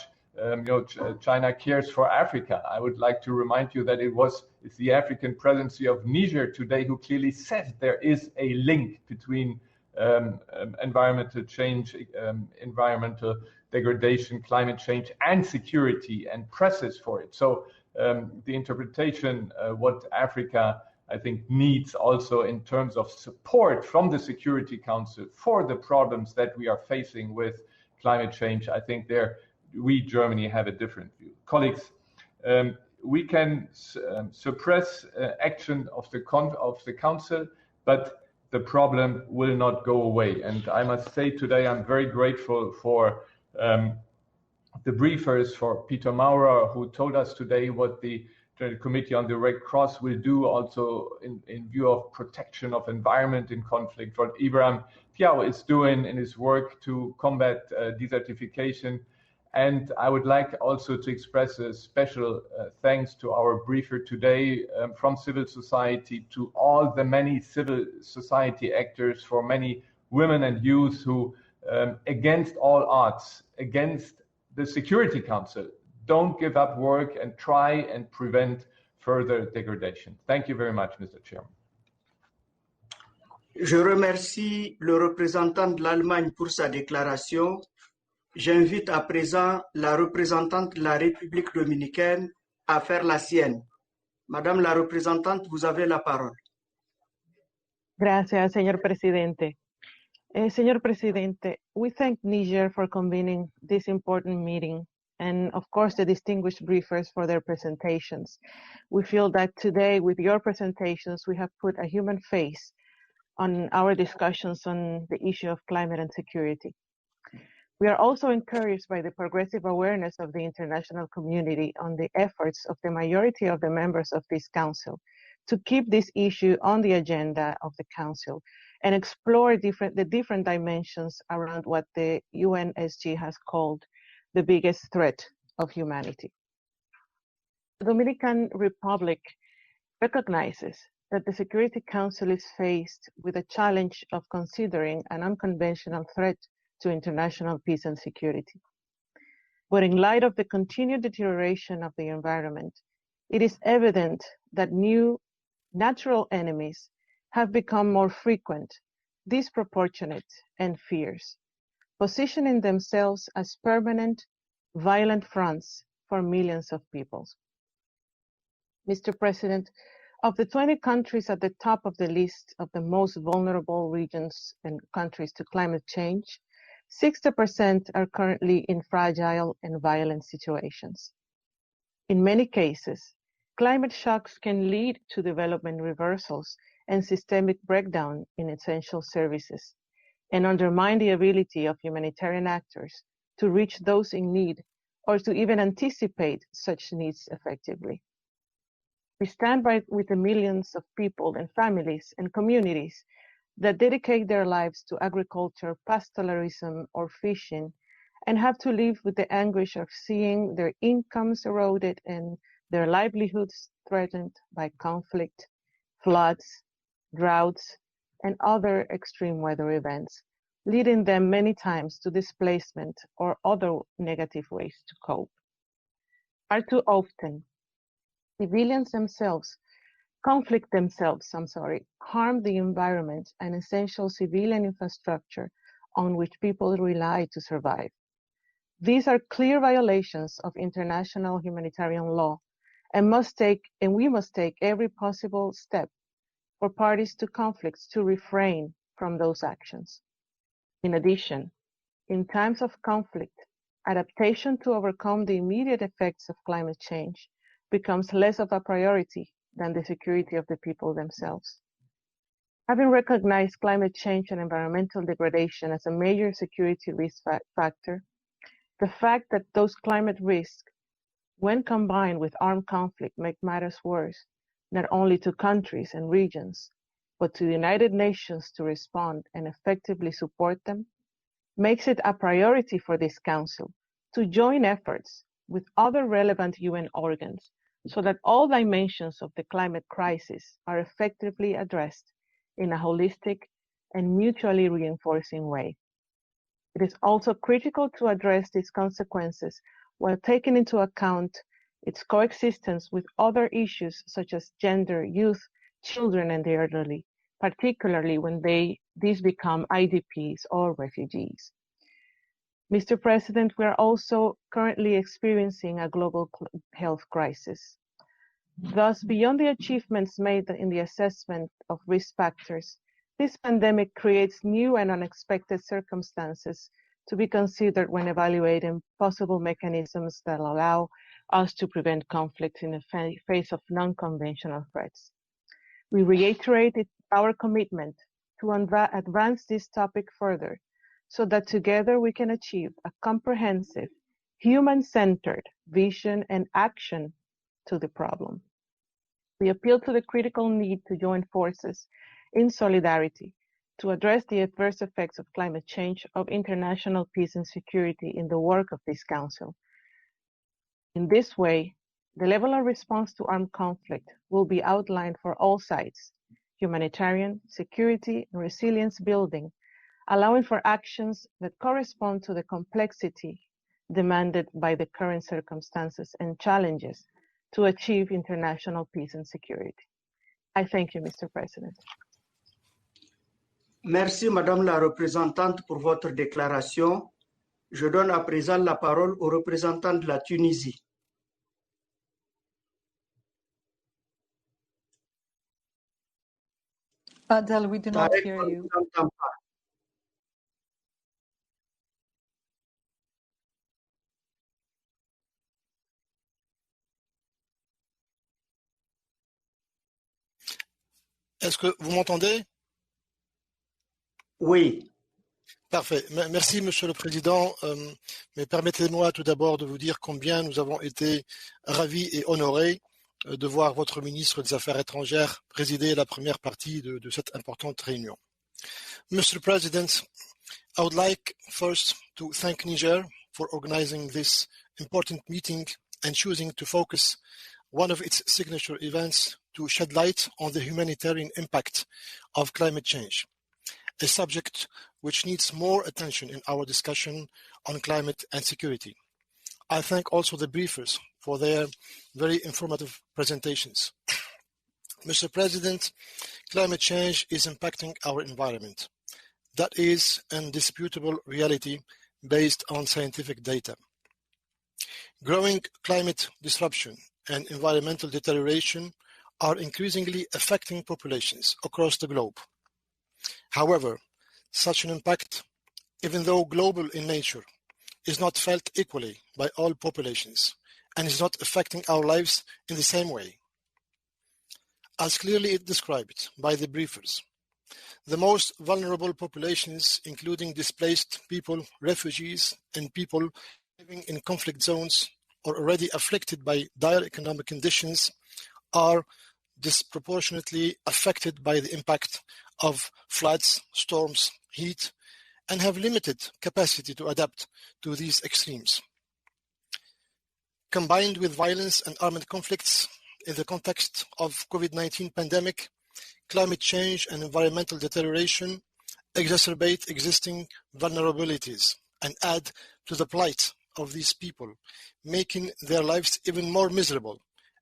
China cares for Africa, I would like to remind you that it's the African presidency of Niger today who clearly says there is a link between environmental change, environmental degradation, climate change, and security, and presses for it. So the interpretation, what Africa, I think, needs also in terms of support from the Security Council for the problems that we are facing with climate change, I think we, Germany, have a different view. Colleagues, we can suppress action of the Council, but the problem will not go away. And I must say today, I'm very grateful for the briefers, for Peter Maurer, who told us today what the Committee on the Red Cross will do also in view of protection of environment in conflict, what Ibrahim Piao is doing in his work to combat desertification. And I would like also to express a special thanks to our briefer today from civil society, to all the many civil society actors, for many women and youth who, against all odds, against the Security Council, don't give up work and try and prevent further degradation. Thank you very much, Mr. Chairman. Je remercie le représentant de l'Allemagne pour sa déclaration. J'invite à présent la représentante de la République dominicaine à faire la sienne. Madame la représentante, vous avez la parole. Gracias, señor presidente. Señor presidente, we thank Niger for convening this important meeting, and of course the distinguished briefers for their presentations. We feel that today, with your presentations, we have put a human face on our discussions on the issue of climate and security. We are also encouraged by the progressive awareness of the international community on the efforts of the majority of the members of this council to keep this issue on the agenda of the council and explore the different dimensions around what the UNSG has called the biggest threat of humanity. The Dominican Republic recognizes that the Security Council is faced with a challenge of considering an unconventional threat to international peace and security. But in light of the continued deterioration of the environment, it is evident that new natural enemies have become more frequent, disproportionate, and fierce, positioning themselves as permanent, violent fronts for millions of people. Mr. President, of the 20 countries at the top of the list of the most vulnerable regions and countries to climate change, 60% are currently in fragile and violent situations. In many cases, climate shocks can lead to development reversals and systemic breakdown in essential services, and undermine the ability of humanitarian actors to reach those in need or to even anticipate such needs effectively. We stand with the millions of people and families and communities that dedicate their lives to agriculture, pastoralism, or fishing, and have to live with the anguish of seeing their incomes eroded and their livelihoods threatened by conflict, floods, droughts, and other extreme weather events, leading them many times to displacement or other negative ways to cope. Far too often, civilians themselves harm the environment and essential civilian infrastructure on which people rely to survive. These are clear violations of international humanitarian law, and we must take every possible step for parties to conflicts to refrain from those actions. In addition, in times of conflict, adaptation to overcome the immediate effects of climate change becomes less of a priority than the security of the people themselves. Having recognized climate change and environmental degradation as a major security risk factor, the fact that those climate risks, when combined with armed conflict, make matters worse, not only to countries and regions, but to the United Nations to respond and effectively support them, makes it a priority for this Council to join efforts with other relevant UN organs so that all dimensions of the climate crisis are effectively addressed in a holistic and mutually reinforcing way. It is also critical to address these consequences while taking into account its coexistence with other issues such as gender, youth, children, and the elderly, particularly when these become IDPs or refugees. Mr. President, we are also currently experiencing a global health crisis. Thus, beyond the achievements made in the assessment of risk factors, this pandemic creates new and unexpected circumstances to be considered when evaluating possible mechanisms that allow us to prevent conflict in the face of non-conventional threats. We reiterate our commitment to advance this topic further so that together we can achieve a comprehensive, human-centered vision and action to the problem. We appeal to the critical need to join forces in solidarity to address the adverse effects of climate change of international peace and security in the work of this Council. In this way, the level of response to armed conflict will be outlined for all sides: humanitarian, security, and resilience building, allowing for actions that correspond to the complexity demanded by the current circumstances and challenges to achieve international peace and security. I thank you, Mr. President. Merci, Madame la représentante, pour votre déclaration. Je donne à présent la parole au représentant de la Tunisie. Adel, we do not hear you. Est-ce que vous m'entendez? Oui. Parfait. Merci, Monsieur le Président. Mais permettez-moi tout d'abord de vous dire combien nous avons été ravis et honorés de voir votre ministre des Affaires étrangères présider la première partie de cette importante réunion. Mr. President, I would like first to thank Niger for organizing this important meeting and choosing to focus one of its signature events to shed light on the humanitarian impact of climate change, a subject which needs more attention in our discussion on climate and security. I thank also the briefers for their very informative presentations. Mr. President, climate change is impacting our environment. That is an indisputable reality based on scientific data. Growing climate disruption and environmental deterioration are increasingly affecting populations across the globe. However, such an impact, even though global in nature, is not felt equally by all populations and is not affecting our lives in the same way. As clearly described by the briefers, the most vulnerable populations, including displaced people, refugees, and people living in conflict zones or already afflicted by dire economic conditions, are disproportionately affected by the impact of floods, storms, heat, and have limited capacity to adapt to these extremes. Combined with violence and armed conflicts in the context of COVID-19 pandemic, climate change and environmental deterioration exacerbate existing vulnerabilities and add to the plight of these people, making their lives even more miserable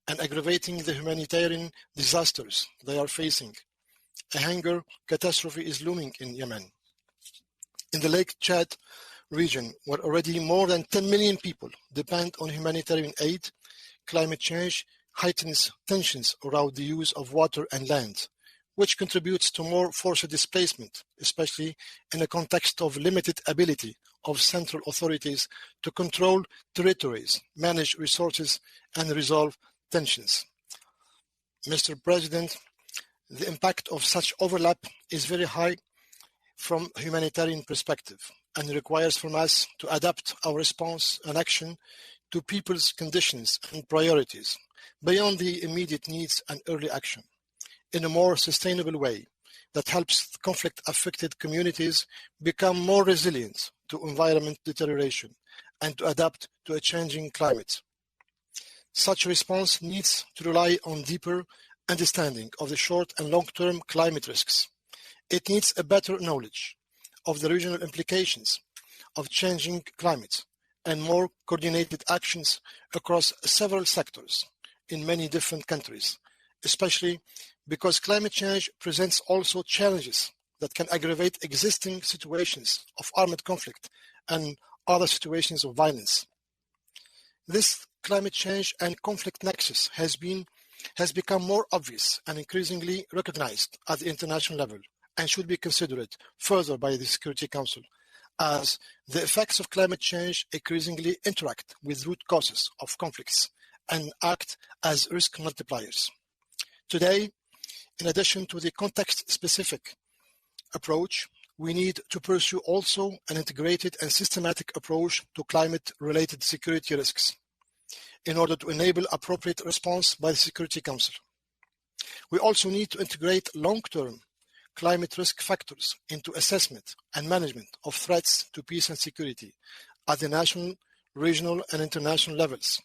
and aggravating the humanitarian disasters they are facing. A hunger catastrophe is looming in Yemen. In the Lake Chad region, where already more than 10 million people depend on humanitarian aid, climate change heightens tensions around the use of water and land, which contributes to more forced displacement, especially in a context of limited ability of central authorities to control territories, manage resources, and resolve tensions. Mr. President, the impact of such overlap is very high from a humanitarian perspective and requires from us to adapt our response and action to people's conditions and priorities beyond the immediate needs and early action in a more sustainable way that helps conflict-affected communities become more resilient to environment deterioration and to adapt to a changing climate. Such a response needs to rely on deeper understanding of the short and long-term climate risks. It needs a better knowledge of the regional implications of changing climate and more coordinated actions across several sectors in many different countries, especially because climate change presents also challenges that can aggravate existing situations of armed conflict and other situations of violence. This climate change and conflict nexus has become more obvious and increasingly recognized at the international level and should be considered further by the Security Council, as the effects of climate change increasingly interact with root causes of conflicts and act as risk multipliers. Today, in addition to the context-specific approach, we need to pursue also an integrated and systematic approach to climate-related security risks in order to enable appropriate response by the Security Council. We also need to integrate long-term climate risk factors into assessment and management of threats to peace and security at the national, regional, and international levels.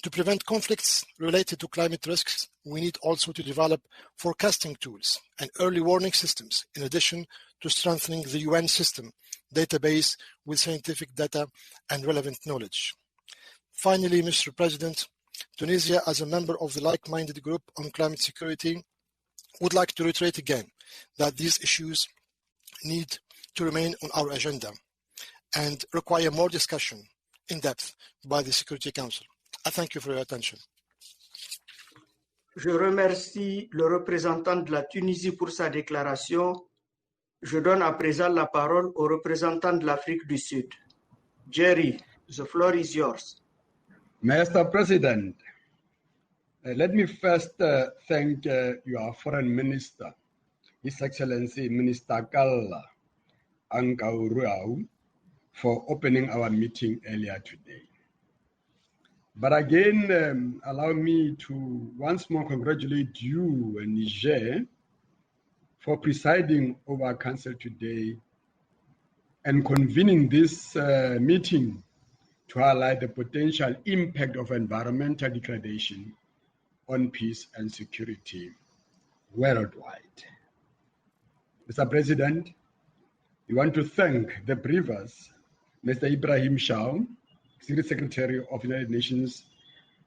To prevent conflicts related to climate risks, we need also to develop forecasting tools and early warning systems, in addition to strengthening the UN system database with scientific data and relevant knowledge. Finally, Mr. President, Tunisia, as a member of the like-minded group on climate security, would like to reiterate again that these issues need to remain on our agenda and require more discussion in depth by the Security Council. I thank you for your attention. Je remercie le représentant de la Tunisie pour sa déclaration. Je donne à présent la parole au représentant de l'Afrique du Sud. Jerry, the floor is yours. Mr. President, let me first thank your Foreign Minister, His Excellency Minister Kalla Ankaurau, for opening our meeting earlier today. But again, allow me to once more congratulate you and Niger for presiding over our council today and convening this meeting to highlight the potential impact of environmental degradation on peace and security worldwide. Mr. President, we want to thank the briefers, Mr. Ibrahim Shao, Secretary Secretary of United Nations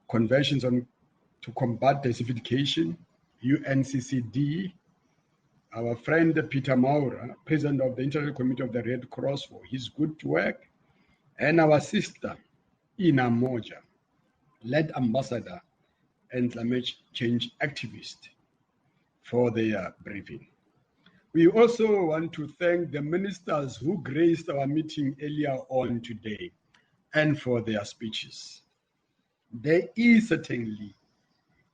Conventions to Combat Desertification, UNCCD, our friend Peter Maura, President of the International Committee of the Red Cross, for his good work, and our sister, Ina Moja, lead ambassador and climate change activist, for their briefing. We also want to thank the ministers who graced our meeting earlier on today and for their speeches. There is certainly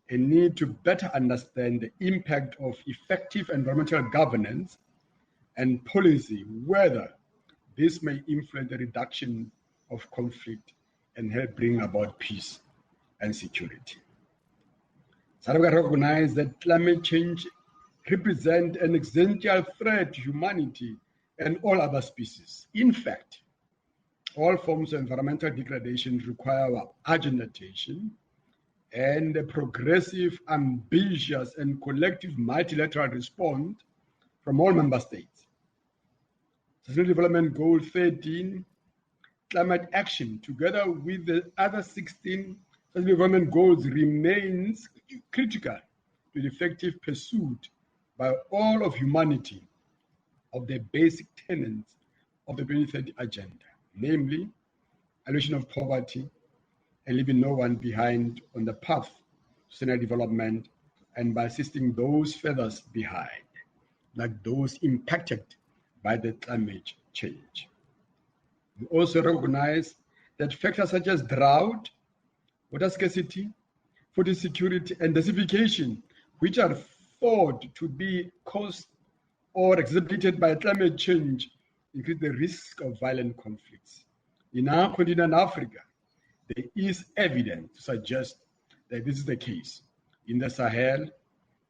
a need to better understand the impact of effective environmental governance and policy, whether this may influence the reduction of conflict and help bring about peace and security. South Africa recognizes that climate change represents an existential threat to humanity and all other species. In fact, all forms of environmental degradation require our urgent attention and a progressive, ambitious, and collective multilateral response from all member states. Sustainable Development Goal 13, climate action, together with the other 16 Sustainable Development Goals, remains critical to the effective pursuit by all of humanity of the basic tenets of the 2030 Agenda, namely elimination of poverty and leaving no one behind on the path to sustainable development, and by assisting those further behind, like those impacted by the climate change. We also recognize that factors such as drought, water scarcity, food insecurity, and desertification, which are thought to be caused or exacerbated by climate change, increase the risk of violent conflicts. In our continent, Africa, there is evidence to suggest that this is the case in the Sahel,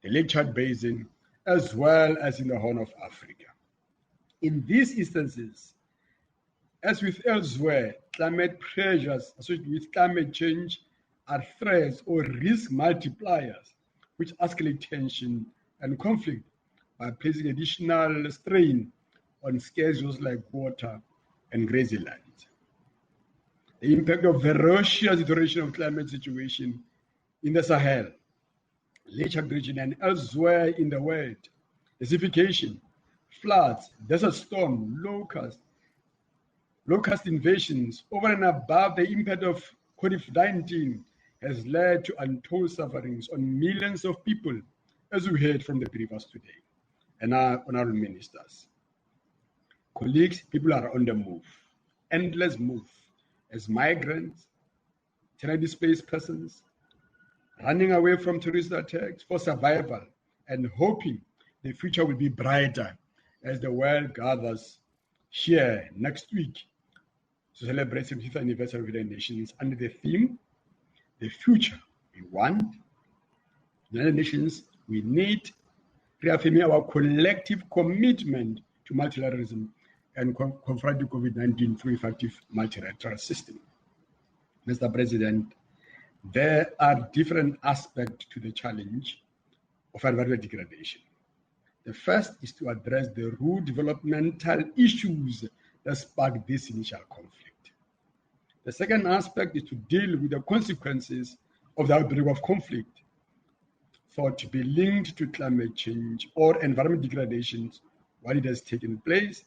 the Lake Chad Basin, as well as in the Horn of Africa. In these instances, as with elsewhere, climate pressures associated with climate change are threats or risk multipliers which escalate tension and conflict by placing additional strain on scarce resources like water and grazing land. The impact of ferocious deterioration of climate situation in the Sahel, Lake Chad region, and elsewhere in the world, desertification, floods, desert storm, locust invasions, over and above the impact of COVID-19 has led to untold sufferings on millions of people, as we heard from the briefers today and our honorable ministers. Colleagues, people are on the move, endless move, as migrants, internally displaced persons, running away from terrorist attacks for survival and hoping the future will be brighter as the world gathers here next week to celebrate the 75th anniversary of the United Nations under the theme, the future we want. United Nations, we need, reaffirming our collective commitment to multilateralism and confronting COVID-19 through effective multilateral system. Mr. President, there are different aspects to the challenge of environmental degradation. The first is to address the root developmental issues that sparked this initial conflict. The second aspect is to deal with the consequences of the outbreak of conflict, thought to be linked to climate change or environmental degradations while it has taken place.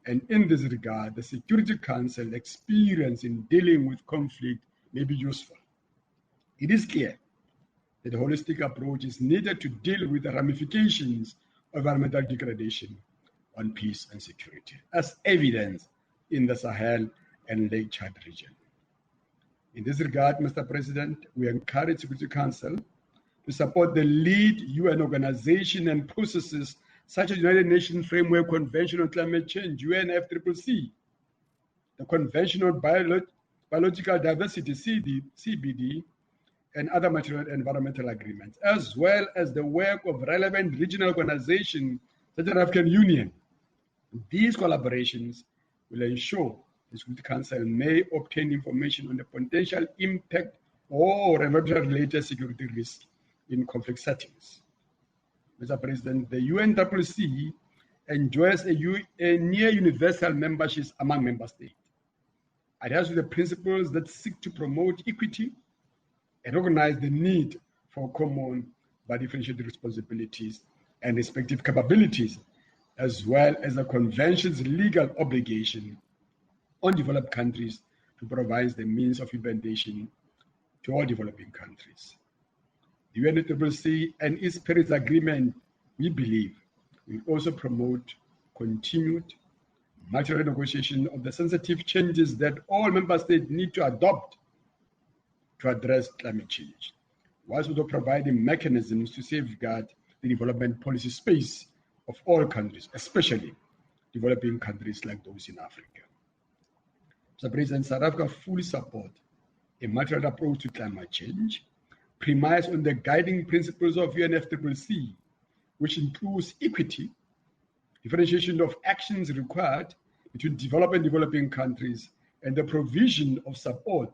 And in this regard, the Security Council experience in dealing with conflict may be useful. It is clear that a holistic approach is needed to deal with the ramifications of environmental degradation on peace and security, as evidenced in the Sahel and Lake Chad region. In this regard, Mr. President, we encourage the Security Council to support the lead UN organization and processes such as United Nations Framework Convention on Climate Change, UNFCCC, the Convention on Biological Diversity, CBD, and other material environmental agreements, as well as the work of relevant regional organizations such as African Union. These collaborations will ensure the Security Council may obtain information on the potential impact or environmental-related security risk in conflict settings. Mr. President, the UNCCD enjoys a near universal membership among member states. It has the principles that seek to promote equity and recognize the need for common but differentiated responsibilities and respective capabilities, as well as the Convention's legal obligation on developed countries to provide the means of implementation to all developing countries. The UNCCD and its Paris Agreement, we believe, will also promote continued multilateral negotiation of the sensitive changes that all member states need to adopt to address climate change, whilst also providing mechanisms to safeguard the development policy space of all countries, especially developing countries like those in Africa. Mr. President, South Africa fully supports a multilateral approach to climate change, premised on the guiding principles of UNFCCC, which includes equity, differentiation of actions required between developed and developing countries, and the provision of support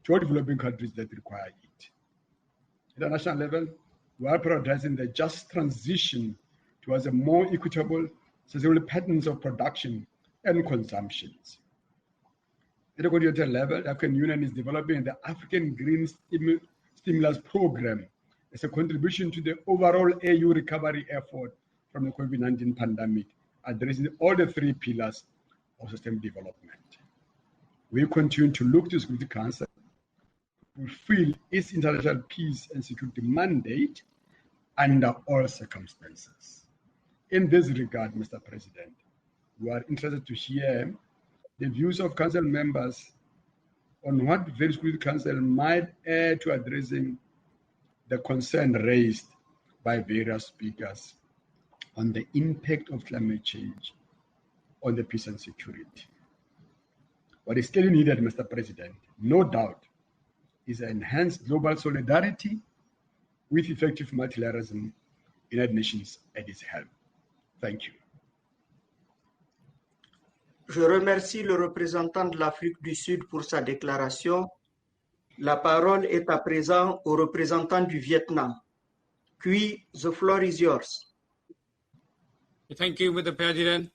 to all developing countries that require it. At the national level, we are prioritizing the just transition towards a more equitable, sustainable patterns of production and consumptions. At the continental level, the African Union is developing the African Green Stimulus Program as a contribution to the overall AU recovery effort from the COVID-19 pandemic, addressing all the three pillars of sustainable development. We continue to look to the Security Council to fulfill its international peace and security mandate under all circumstances. In this regard, Mr. President, we are interested to hear the views of Council members on what the Security Council might add to addressing the concern raised by various speakers on the impact of climate change on the peace and security. What is still needed, Mr. President, no doubt, is enhanced global solidarity with effective multilateralism, United Nations at its helm. Thank you. Je remercie le représentant de l'Afrique du Sud pour sa déclaration. La parole est à présent au représentant du Vietnam. Quy, the floor is yours. Thank you, Mr. President.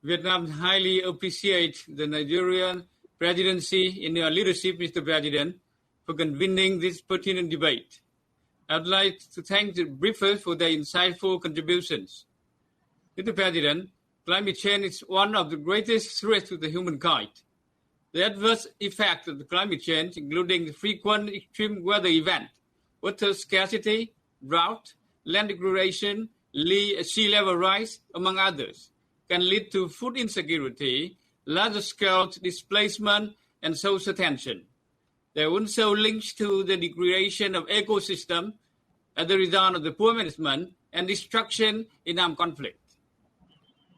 Vietnam highly appreciates the Nigerian presidency in your leadership, Mr. President, for convening this pertinent debate. I would like to thank the briefers for their insightful contributions. Mr. President, climate change is one of the greatest threats to the humankind. The adverse effects of the climate change, including frequent extreme weather events, water scarcity, drought, land degradation, sea level rise, among others, can lead to food insecurity, large-scale displacement, and social tension. There are also links to the degradation of ecosystem as a result of the poor management and destruction in armed conflict.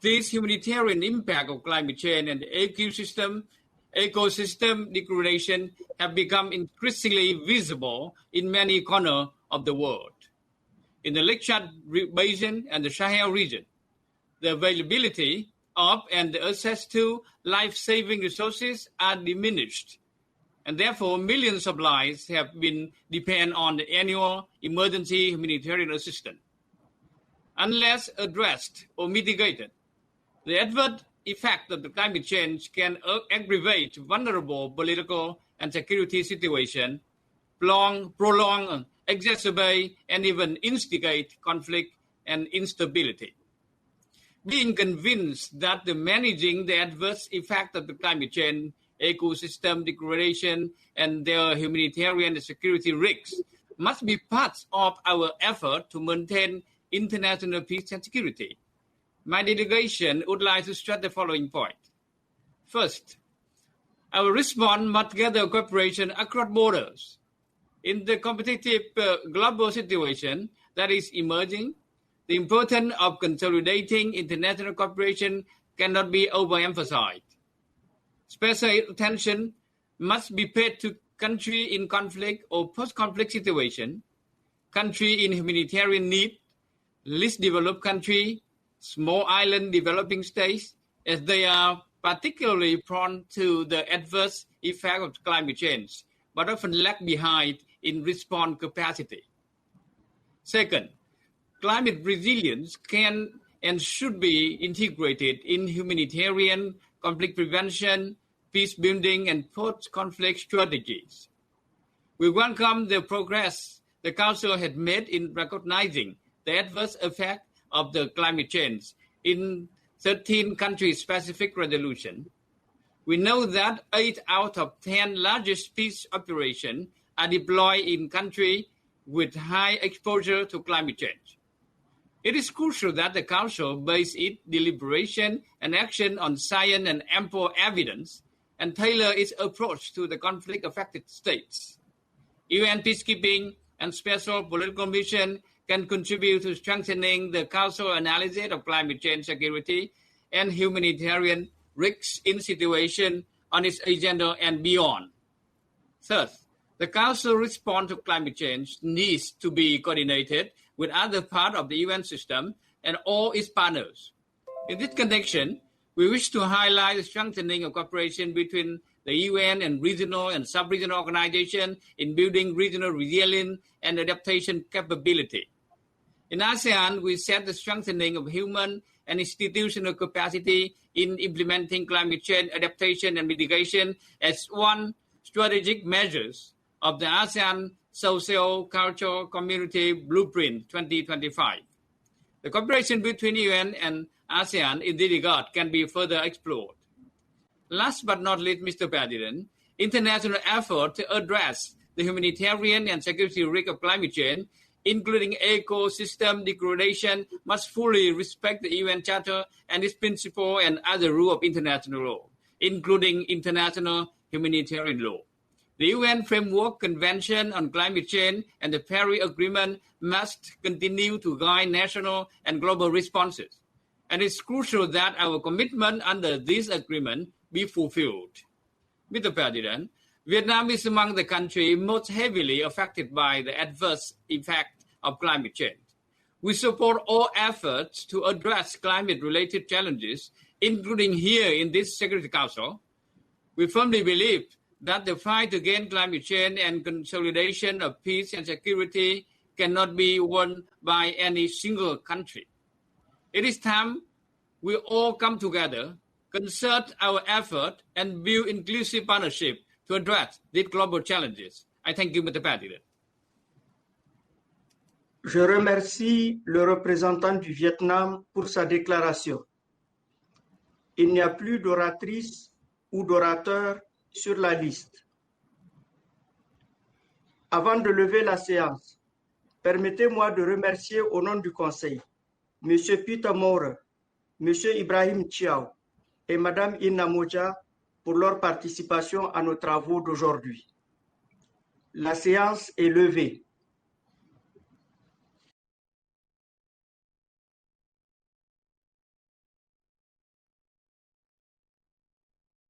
This humanitarian impact of climate change and ecosystem degradation have become increasingly visible in many corners of the world. In the Lake Chad Basin and the Sahel region, the availability of and the access to life-saving resources are diminished, and therefore millions of lives have been depend on the annual emergency humanitarian assistance. Unless addressed or mitigated, the adverse effect of the climate change can aggravate vulnerable political and security situation, prolong, exacerbate, and even instigate conflict and instability. Being convinced that the managing the adverse effect of the climate change, ecosystem degradation, and their humanitarian security risks must be part of our effort to maintain international peace and security. My delegation would like to stress the following point. First, our response must gather cooperation across borders. In the competitive global situation that is emerging, the importance of consolidating international cooperation cannot be overemphasized. Special attention must be paid to countries in conflict or post-conflict situation, countries in humanitarian need, least developed countries, small island developing states, as they are particularly prone to the adverse effect of climate change, but often lag behind in response capacity. Second, climate resilience can and should be integrated in humanitarian, conflict prevention, peace building, and post-conflict strategies. We welcome the progress the Council has made in recognizing the adverse effect of the climate change in 13 country-specific resolutions. We know that 8 out of 10 largest peace operations are deployed in countries with high exposure to climate change. It is crucial that the Council base its deliberation and action on science and ample evidence and tailor its approach to the conflict-affected states. UN peacekeeping and special political mission can contribute to strengthening the Council analysis of climate change security and humanitarian risks in situations on its agenda and beyond. Third, the Council response to climate change needs to be coordinated with other parts of the UN system and all its partners. In this connection, we wish to highlight the strengthening of cooperation between the UN and regional and sub-regional organizations in building regional resilience and adaptation capability. In ASEAN, we set the strengthening of human and institutional capacity in implementing climate change adaptation and mitigation as one strategic measures of the ASEAN Socio-Cultural Community Blueprint 2025. The cooperation between UN and ASEAN in this regard can be further explored. Last but not least, Mr. President, international effort to address the humanitarian and security risk of climate change, including ecosystem degradation, must fully respect the UN Charter and its principle and other rules of international law. including international humanitarian law. The UN Framework Convention on Climate Change and the Paris Agreement must continue to guide national and global responses. And it's crucial that our commitment under this agreement be fulfilled. Mr. President, Vietnam is among the countries most heavily affected by the adverse effect of climate change. We support all efforts to address climate-related challenges, including here in this Security Council. We firmly believe that the fight against climate change and consolidation of peace and security cannot be won by any single country. It is time we all come together, concert our effort, and build inclusive partnership to address these global challenges. I thank you, Mr. President. Je remercie le représentant du Vietnam pour sa déclaration. Il n'y a plus d'oratrice ou d'orateur sur la liste. Avant de lever la séance, permettez-moi de remercier au nom du Conseil M. Peter Maurer, M. Ibrahim Chiao et Mme Inna Moja pour leur participation à nos travaux d'aujourd'hui. La séance est levée.